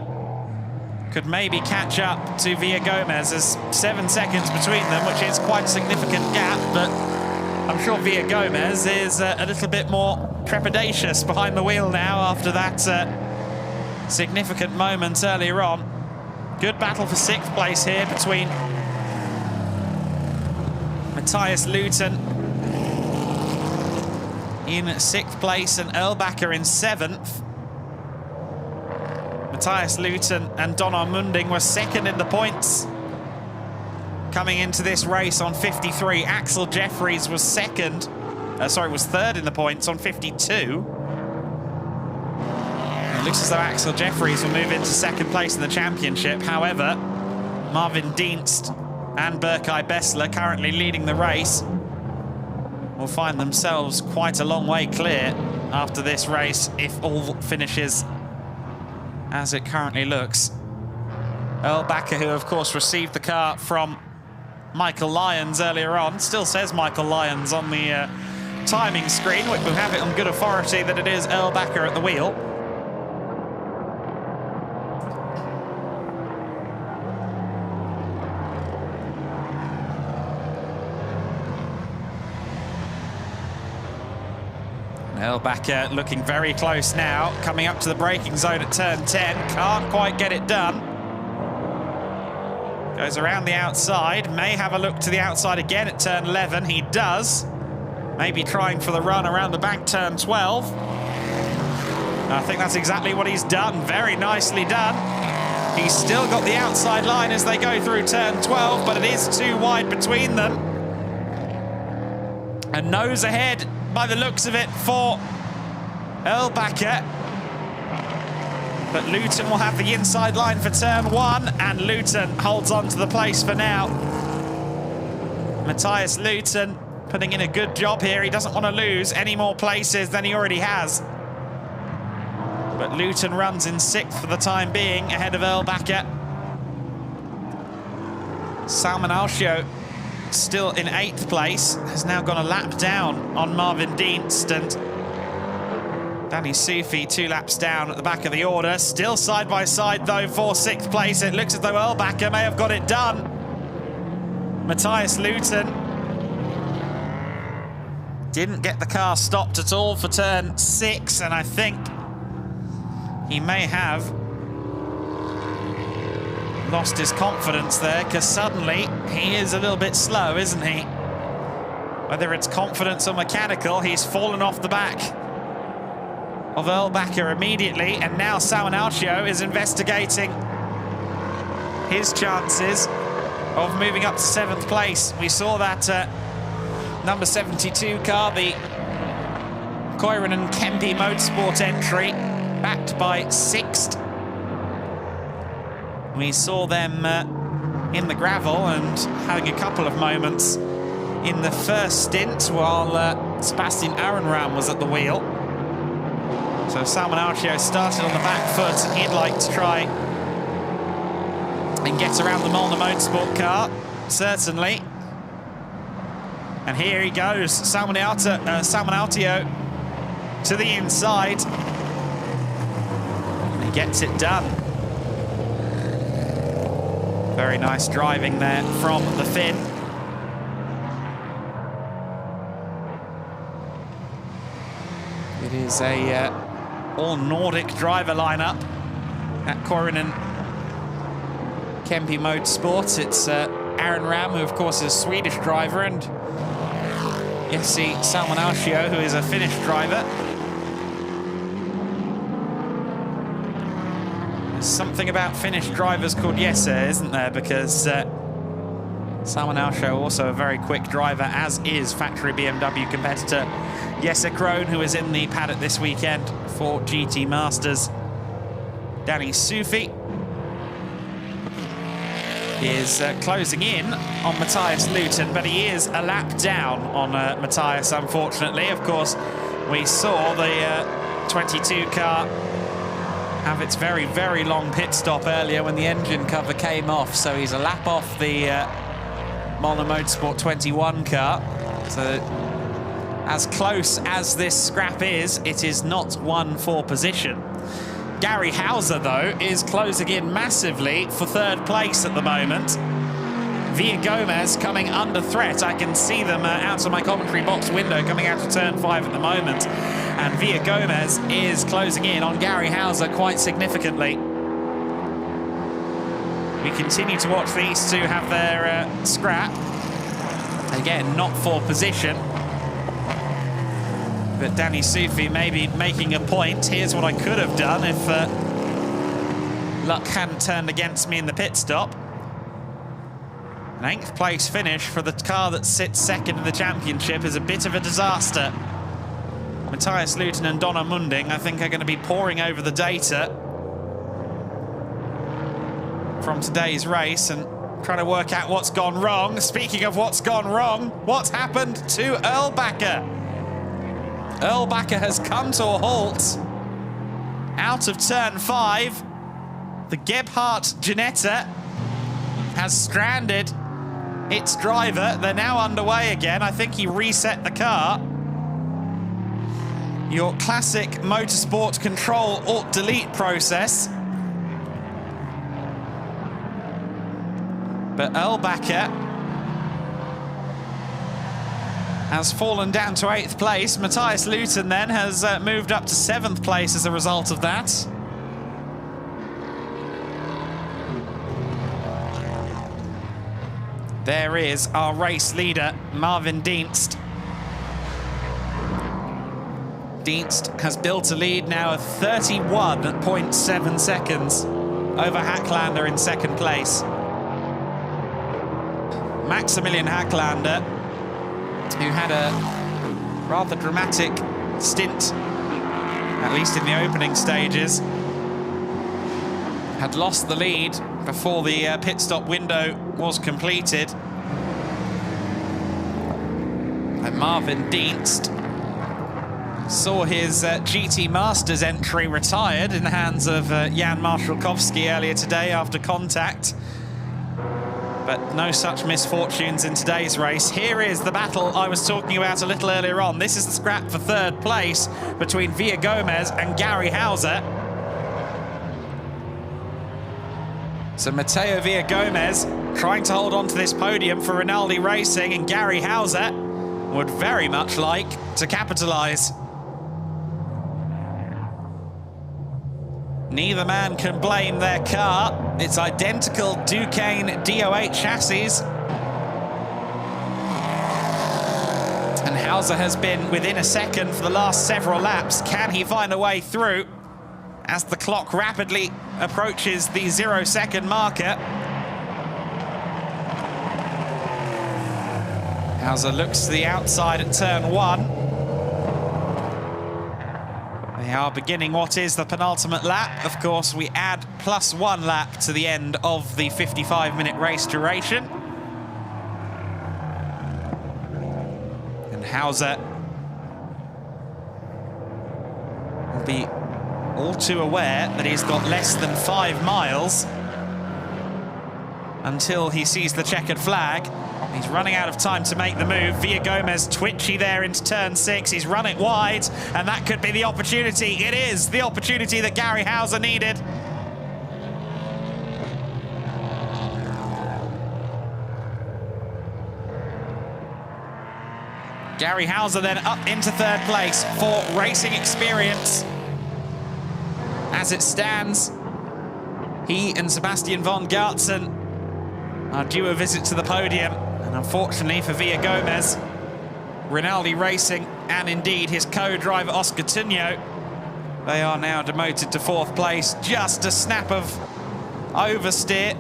S1: could maybe catch up to Villa Gomez. There's 7 seconds between them, which is quite a significant gap, but I'm sure Villa Gomez is a little bit more trepidatious behind the wheel now after that significant moment earlier on. Good battle for 6th place here between Matthias Luton in 6th place and Erlbacher in 7th. Matthias Luton and Don Armunding were 2nd in the points coming into this race on 53. Axel Jeffries was 3rd in the points on 52. It looks as though Axel Jeffries will move into 2nd place in the championship. However, Marvin Dienst and Berkay Bessler currently leading the race. will find themselves quite a long way clear after this race if all finishes as it currently looks. Earl Backer, who of course received the car from Michael Lyons earlier on, still says Michael Lyons on the timing screen. We have it on good authority that it is Earl Backer at the wheel. Earl Backer looking very close now, coming up to the braking zone at turn 10. Can't quite get it done. Goes around the outside, may have a look to the outside again at turn 11. He does. Maybe trying for the run around the back turn 12. I think that's exactly what he's done. Very nicely done. He's still got the outside line as they go through turn 12, but it is too wide between them. A nose ahead by the looks of it for Earl Backer. But Luton will have the inside line for turn 1, and Luton holds on to the place for now. Matthias Luton putting in a good job here. He doesn't want to lose any more places than he already has. But Luton runs in 6th for the time being, ahead of Earl Backer. Salman Alshio still in 8th place, has now gone a lap down on Marvin Dienst, and Danny Sufi 2 laps down at the back of the order. Still side by side though for 6th place. It looks as though Earl Backer may have got it done. Matthias Luton didn't get the car stopped at all for turn 6, and I think he may have lost his confidence there, because suddenly he is a little bit slow, isn't he? Whether it's confidence or mechanical, he's fallen off the back of Earl Backer immediately, and now Salman Alshio is investigating his chances of moving up to 7th place. We saw that number 72 car, the Koirunen Kempi Motorsport entry, backed by 6th. We saw them in the gravel and having a couple of moments in the first stint while Sebastian Arenram was at the wheel. So Salman Alshio started on the back foot, and he'd like to try and get around the Molnar Motorsport car, certainly. And here he goes, Salman Alshio to the inside. And he gets it done. Very nice driving there from the Finn. It is a all-Nordic driver lineup at Koirunen Kempi Motorsport. It's Arenram, who of course is a Swedish driver, and Jesse Salman Alshio, who is a Finnish driver. There's something about Finnish drivers called Jesse, isn't there? Because Salman Alshio also a very quick driver, as is factory BMW competitor Jesse Krohn, who is in the paddock this weekend for GT Masters. Danny Sufi is closing in on Matthias Luton, but he is a lap down on Matthias, unfortunately. Of course, we saw the 22 car have its very, very long pit stop earlier when the engine cover came off, so he's a lap off the Molnar Motorsport 21 car. So as close as this scrap is, it is not one for position. Gary Hauser, though, is closing in massively for 3rd place at the moment. Villa Gomez coming under threat. I can see them out of my commentary box window coming out of turn 5 at the moment. And Villa Gomez is closing in on Gary Hauser quite significantly. We continue to watch these two have their scrap. Again, not for position. But Danny Sufi maybe making a point. Here's what I could have done if luck hadn't turned against me in the pit stop. An 8th place finish for the car that sits 2nd in the championship is a bit of a disaster. Matthias Luton and Donna Munding, I think, are going to be poring over the data from today's race and Trying to work out what's gone wrong. Speaking of what's gone wrong, what's happened to Erlbacher? Erlbacher has come to a halt out of turn 5. The Gebhardt Ginetta has stranded its driver. They're now underway again. I think he reset the car. Your classic motorsport control alt-delete process. But Erlbacher has fallen down to 8th place. Matthias Luton then has moved up to 7th place as a result of that. There is our race leader, Marvin Dienst. Dienst has built a lead now of 31.7 seconds over Hacklander in 2nd place. Maximilian Hacklander, who had a rather dramatic stint, at least in the opening stages, had lost the lead before the pit stop window was completed. And Marvin Dienst saw his GT Masters entry retired in the hands of Jan Marszalkowski earlier today after contact. But no such misfortunes in today's race. Here is the battle I was talking about a little earlier on. This is the scrap for 3rd place between Villagomez and Gary Hauser. So Matteo Villagomez trying to hold on to this podium for Rinaldi Racing, and Gary Hauser would very much like to capitalise. Neither man can blame their car. It's identical Duqueine DOH chassis. And Hauser has been within a second for the last several laps. Can he find a way through as the clock rapidly approaches the 0-second marker? Hauser looks to the outside at turn 1. They are beginning what is the penultimate lap. Of course, we add +1 lap to the end of the 55-minute race duration. And Hauser will be all too aware that he's got less than 5 miles until he sees the checkered flag. He's running out of time to make the move. Villagomez twitchy there into turn 6. He's run it wide, and that could be the opportunity. It is the opportunity that Gary Hauser needed. Gary Hauser then up into 3rd place for racing experience. As it stands, he and Sebastian von Gartzen are due a visit to the podium. And unfortunately for Villagomez, Rinaldi Racing and indeed his co-driver Oscar Tunio, they are now demoted to 4th place. Just a snap of oversteer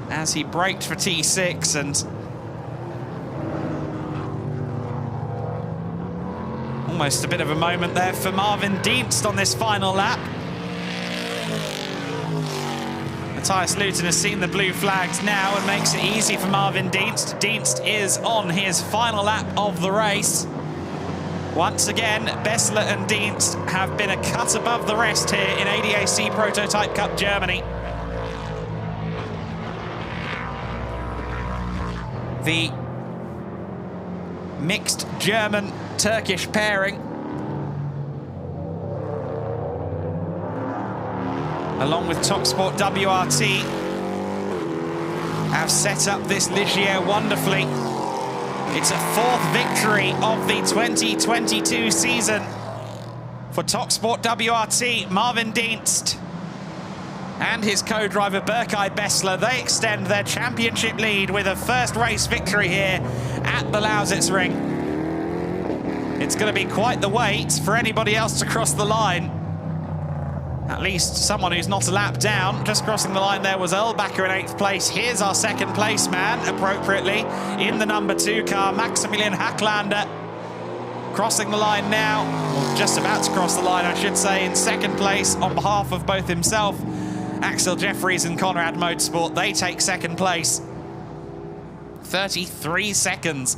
S1: as he braked for T6, and almost a bit of a moment there for Marvin Dienst on this final lap. Matthias Luton has seen the blue flags now and makes it easy for Marvin Dienst. Dienst is on his final lap of the race. Once again, Bessler and Dienst have been a cut above the rest here in ADAC Prototype Cup Germany. The mixed German-Turkish pairing, along with TalkSport WRT, have set up this Ligier wonderfully. It's a 4th victory of the 2022 season for TalkSport WRT. Marvin Dienst and his co-driver Berkay Bessler, they extend their championship lead with a first race victory here at the Lausitzring. It's going to be quite the wait for anybody else to cross the line. At least someone who's not a lap down. Just crossing the line there was Erlbacher in 8th place. Here's our 2nd place man, appropriately, in the number 2 car, Maximilian Hacklander. Crossing the line now, or just about to cross the line, I should say, in 2nd place on behalf of both himself Axel Jeffries and Conrad Motorsport, they take second place. 33 seconds.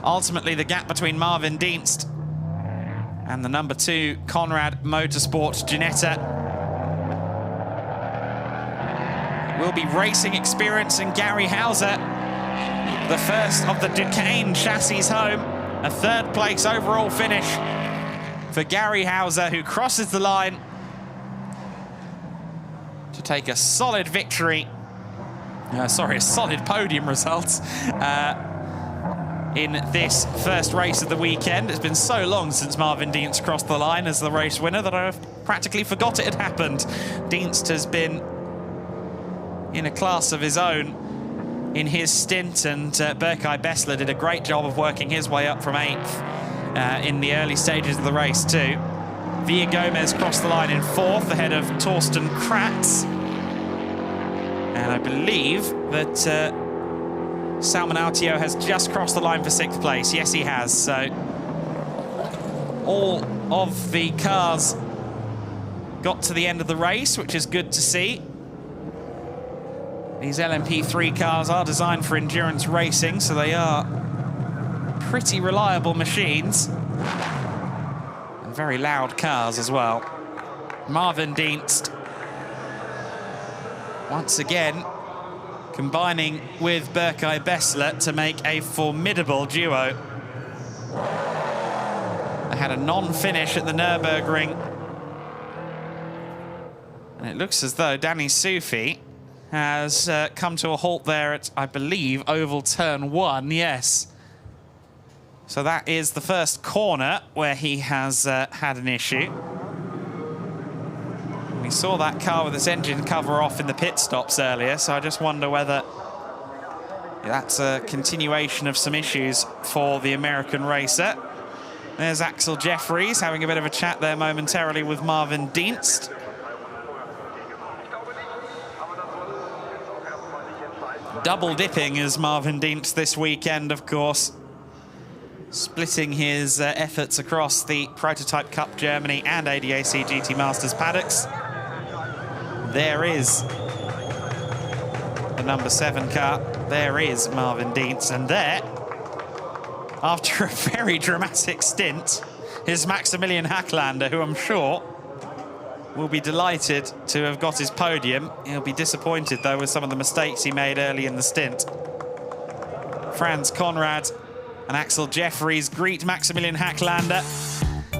S1: Ultimately, the gap between Marvin Dienst and the number 2 Conrad Motorsport Ginetta. Will be racing experience in Gary Hauser, the first of the Duquesne chassis home. A third place overall finish for Gary Hauser, who crosses the line to take a solid victory. A solid podium result in this first race of the weekend. It's been so long since Marvin Dienst crossed the line as the race winner that I've practically forgot it had happened. Dienst has been in a class of his own in his stint, and Berkay Bessler did a great job of working his way up from 8th in the early stages of the race too. Villa Gomez crossed the line in 4th ahead of Torsten Kratz. And I believe that Salman Autio has just crossed the line for 6th place. Yes, he has. So all of the cars got to the end of the race, which is good to see. These LMP3 cars are designed for endurance racing, so they are pretty reliable machines. And very loud cars as well. Marvin Dienst, once again, combining with Berkay Bessler to make a formidable duo. They had a non-finish at the Nürburgring. And it looks as though Danny Soufi has come to a halt there at, I believe, oval turn 1, yes. So that is the first corner where he has had an issue. We saw that car with its engine cover off in the pit stops earlier, so I just wonder whether that's a continuation of some issues for the American racer. There's Axel Jeffries having a bit of a chat there momentarily with Marvin Dienst. Double dipping as Marvin Dienst this weekend, of course. Splitting his efforts across the Prototype Cup Germany and ADAC GT Masters paddocks. There is the number 7 car. There is Marvin Dienst. And there, after a very dramatic stint, is Maximilian Hacklander, who I'm sure will be delighted to have got his podium. He'll be disappointed, though, with some of the mistakes he made early in the stint. Franz Conrad and Axel Jeffries greet Maximilian Hacklander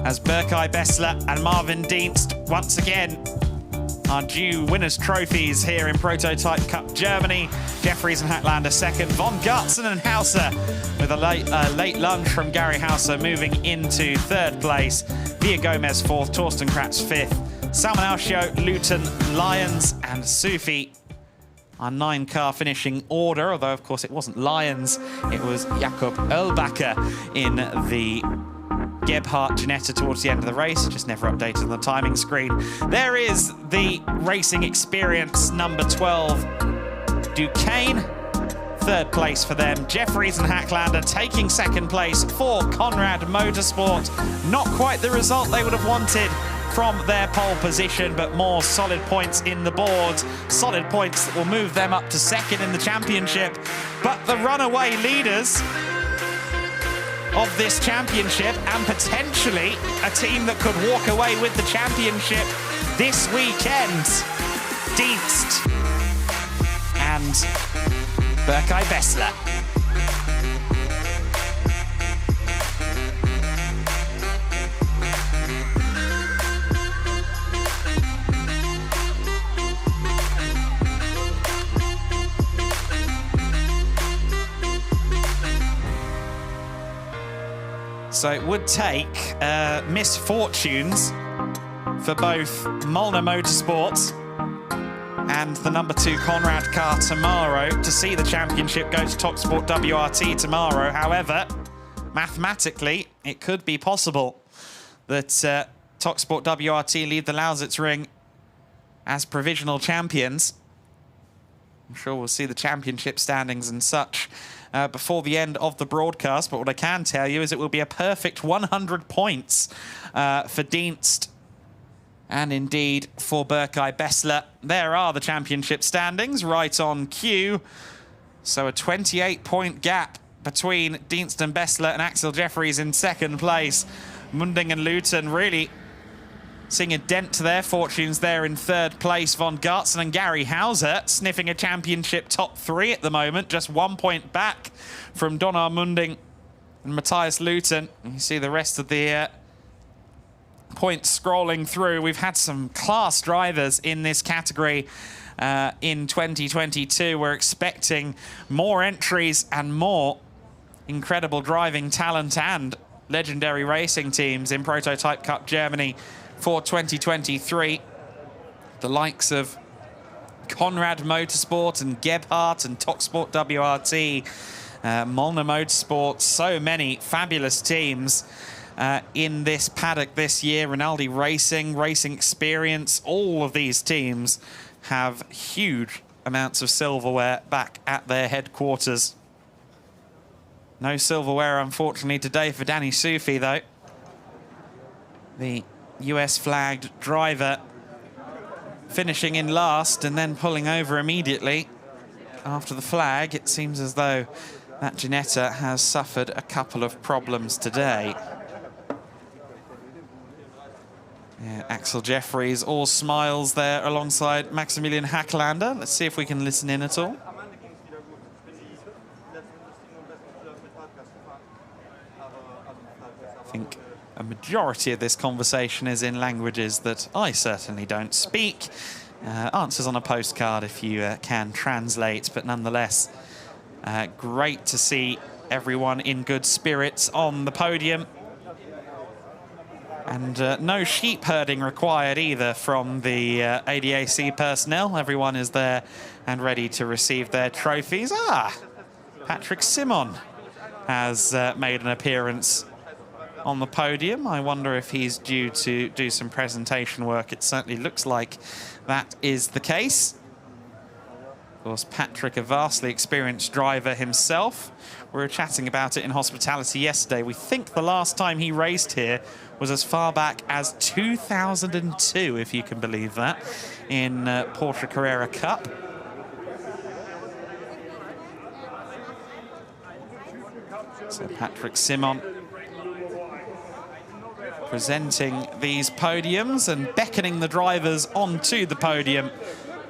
S1: as Berkay Bessler and Marvin Dienst once again are due winners' trophies here in Prototype Cup Germany. Jeffries and Hacklander second. Von Gartzen and Hauser with a late lunge from Gary Hauser moving into 3rd place. Villa Gomez 4th, Torsten Kratz 5th. Salman Autio, Luton, Lyons and Soufi. Our 9-car finishing order, although of course it wasn't Lyons, it was Jakob Oelbacher in the Gebhardt Ginetta towards the end of the race. It just never updated on the timing screen. There is the Racing Experience number 12 Duquesne. 3rd place for them. Jeffries and Hacklander taking 2nd place for Conrad Motorsport. Not quite the result they would have wanted from their pole position, but more solid points in the board. Solid points that will move them up to 2nd in the championship. But the runaway leaders of this championship, and potentially a team that could walk away with the championship this weekend, Dienst and Berkay Bessler. So it would take misfortunes for both Molnar Motorsports and the number 2 Conrad car tomorrow to see the championship go to TalkSport WRT tomorrow. However, mathematically, it could be possible that TalkSport WRT lead the Lausitzring as provisional champions. I'm sure we'll see the championship standings and such before the end of the broadcast. But what I can tell you is it will be a perfect 100 points for Dienst And indeed, for Berkay Bessler, there are the championship standings right on cue. So a 28-point gap between Dienst and Bessler and Axel Jeffries in second place. Munding and Luton really seeing a dent to their fortunes there in third place. Von Gartzen and Gary Hauser sniffing a championship top 3 at the moment, just 1 point back from Donar Munding and Matthias Luton. You see the rest of the points scrolling through. We've had some class drivers in this category in 2022. We're expecting more entries and more incredible driving talent and legendary racing teams in Prototype Cup Germany for 2023. The likes of Conrad Motorsport and Gebhardt and Toxport WRT, Molnar Motorsport, so many fabulous teams in this paddock this year. Rinaldi Racing, Racing Experience, all of these teams have huge amounts of silverware back at their headquarters. No silverware, unfortunately, today for Danny Sufi, though. The US-flagged driver finishing in last and then pulling over immediately after the flag. It seems as though that Ginetta has suffered a couple of problems today. Yeah, Axel Jeffries all smiles there alongside Maximilian Hacklander. Let's see if we can listen in at all. I think a majority of this conversation is in languages that I certainly don't speak. Answers on a postcard if you can translate, but nonetheless, great to see everyone in good spirits on the podium. And no sheep herding required either from the ADAC personnel. Everyone is there and ready to receive their trophies. Patrick Simon has made an appearance on the podium. I wonder if he's due to do some presentation work. It certainly looks like that is the case. Of course, Patrick, a vastly experienced driver himself. We were chatting about it in hospitality yesterday. We think the last time he raced here was as far back as 2002, if you can believe that, in Porsche Carrera Cup. So Patrick Simon presenting these podiums and beckoning the drivers onto the podium.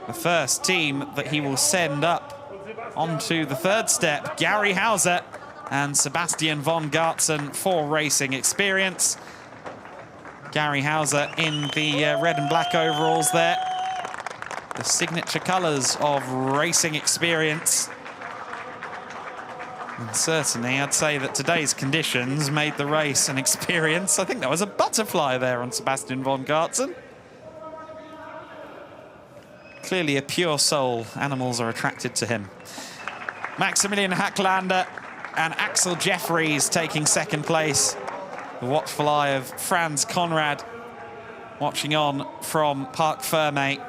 S1: The first team that he will send up onto the third step, Gary Hauser and Sebastian von Gartzen for Racing Experience. Gary Hauser in the red and black overalls there. The signature colours of Racing Experience. And certainly, I'd say that today's conditions made the race an experience. I think there was a butterfly there on Sebastian von Gartzen. Clearly a pure soul. Animals are attracted to him. Maximilian Hacklander and Axel Jeffries taking second place. The watchful eye of Franz Conrad watching on from Parc Fermé,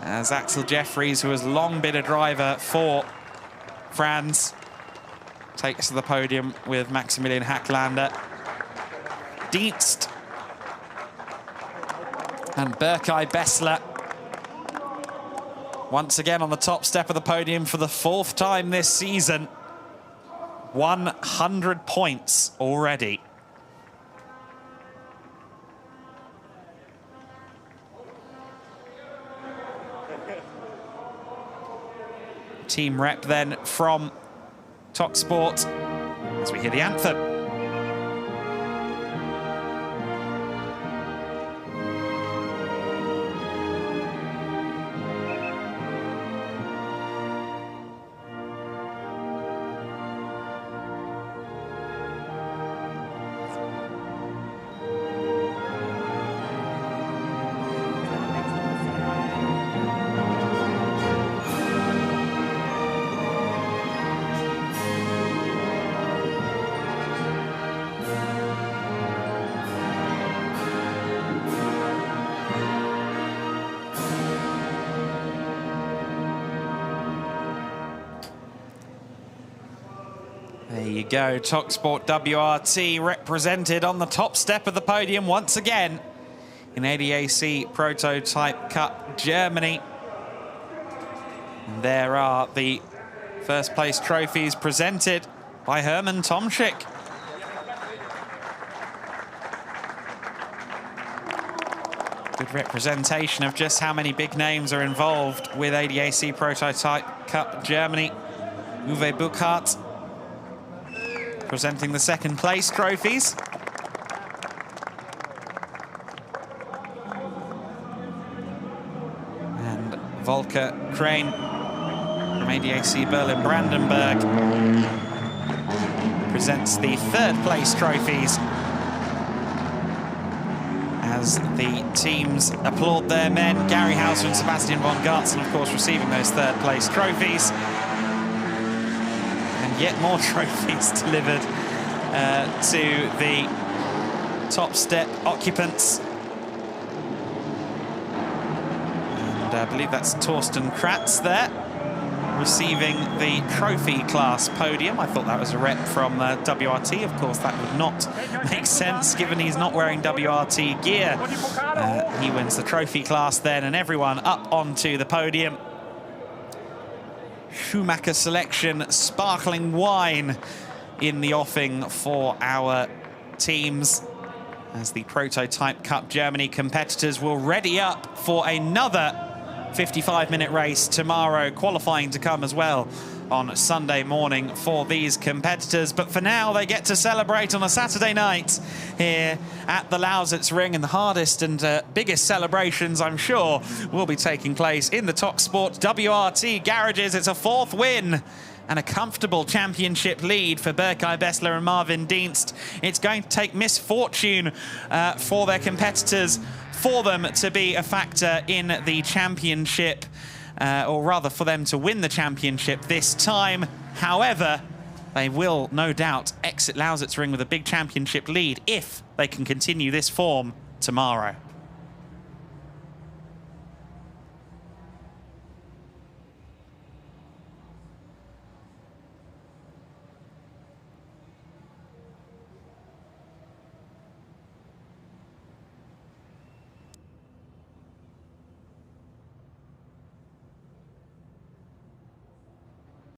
S1: as Axel Jeffries, who has long been a driver for Franz, takes to the podium with Maximilian Hacklander. Dienst and Berkay Bessler once again on the top step of the podium for the fourth time this season. 100 points already. Team rep then from Toxport as we hear the anthem. There you go, Toxport WRT represented on the top step of the podium once again in ADAC Prototype Cup Germany. And there are the first place trophies presented by Herman Tomczyk. Good representation of just how many big names are involved with ADAC Prototype Cup Germany. Uwe Buchhardt presenting the second place trophies. And Volker Crane from ADAC Berlin-Brandenburg presents the third place trophies as the teams applaud their men. Gary Hauser and Sebastian von Gartzen, of course, receiving those third place trophies. And yet more trophies delivered to the top step occupants. And I believe that's Torsten Kratz there, receiving the trophy class podium. I thought that was a rep from WRT. Of course, that would not make sense given he's not wearing WRT gear. He wins the trophy class then, and everyone up onto the podium. Schumacher selection, sparkling wine in the offing for our teams, as the Prototype Cup Germany competitors will ready up for another 55-minute race tomorrow, qualifying to come as well on Sunday morning for these competitors. But for now, they get to celebrate on a Saturday night here at the Lausitzring, and the hardest and biggest celebrations, I'm sure, will be taking place in the Top Sport WRT garages. It's a fourth win and a comfortable championship lead for Berkay Bessler and Marvin Dienst. It's going to take misfortune for their competitors for them to be a factor in the championship, or rather for them to win the championship this time. However, they will no doubt exit Lausitzring with a big championship lead if they can continue this form tomorrow.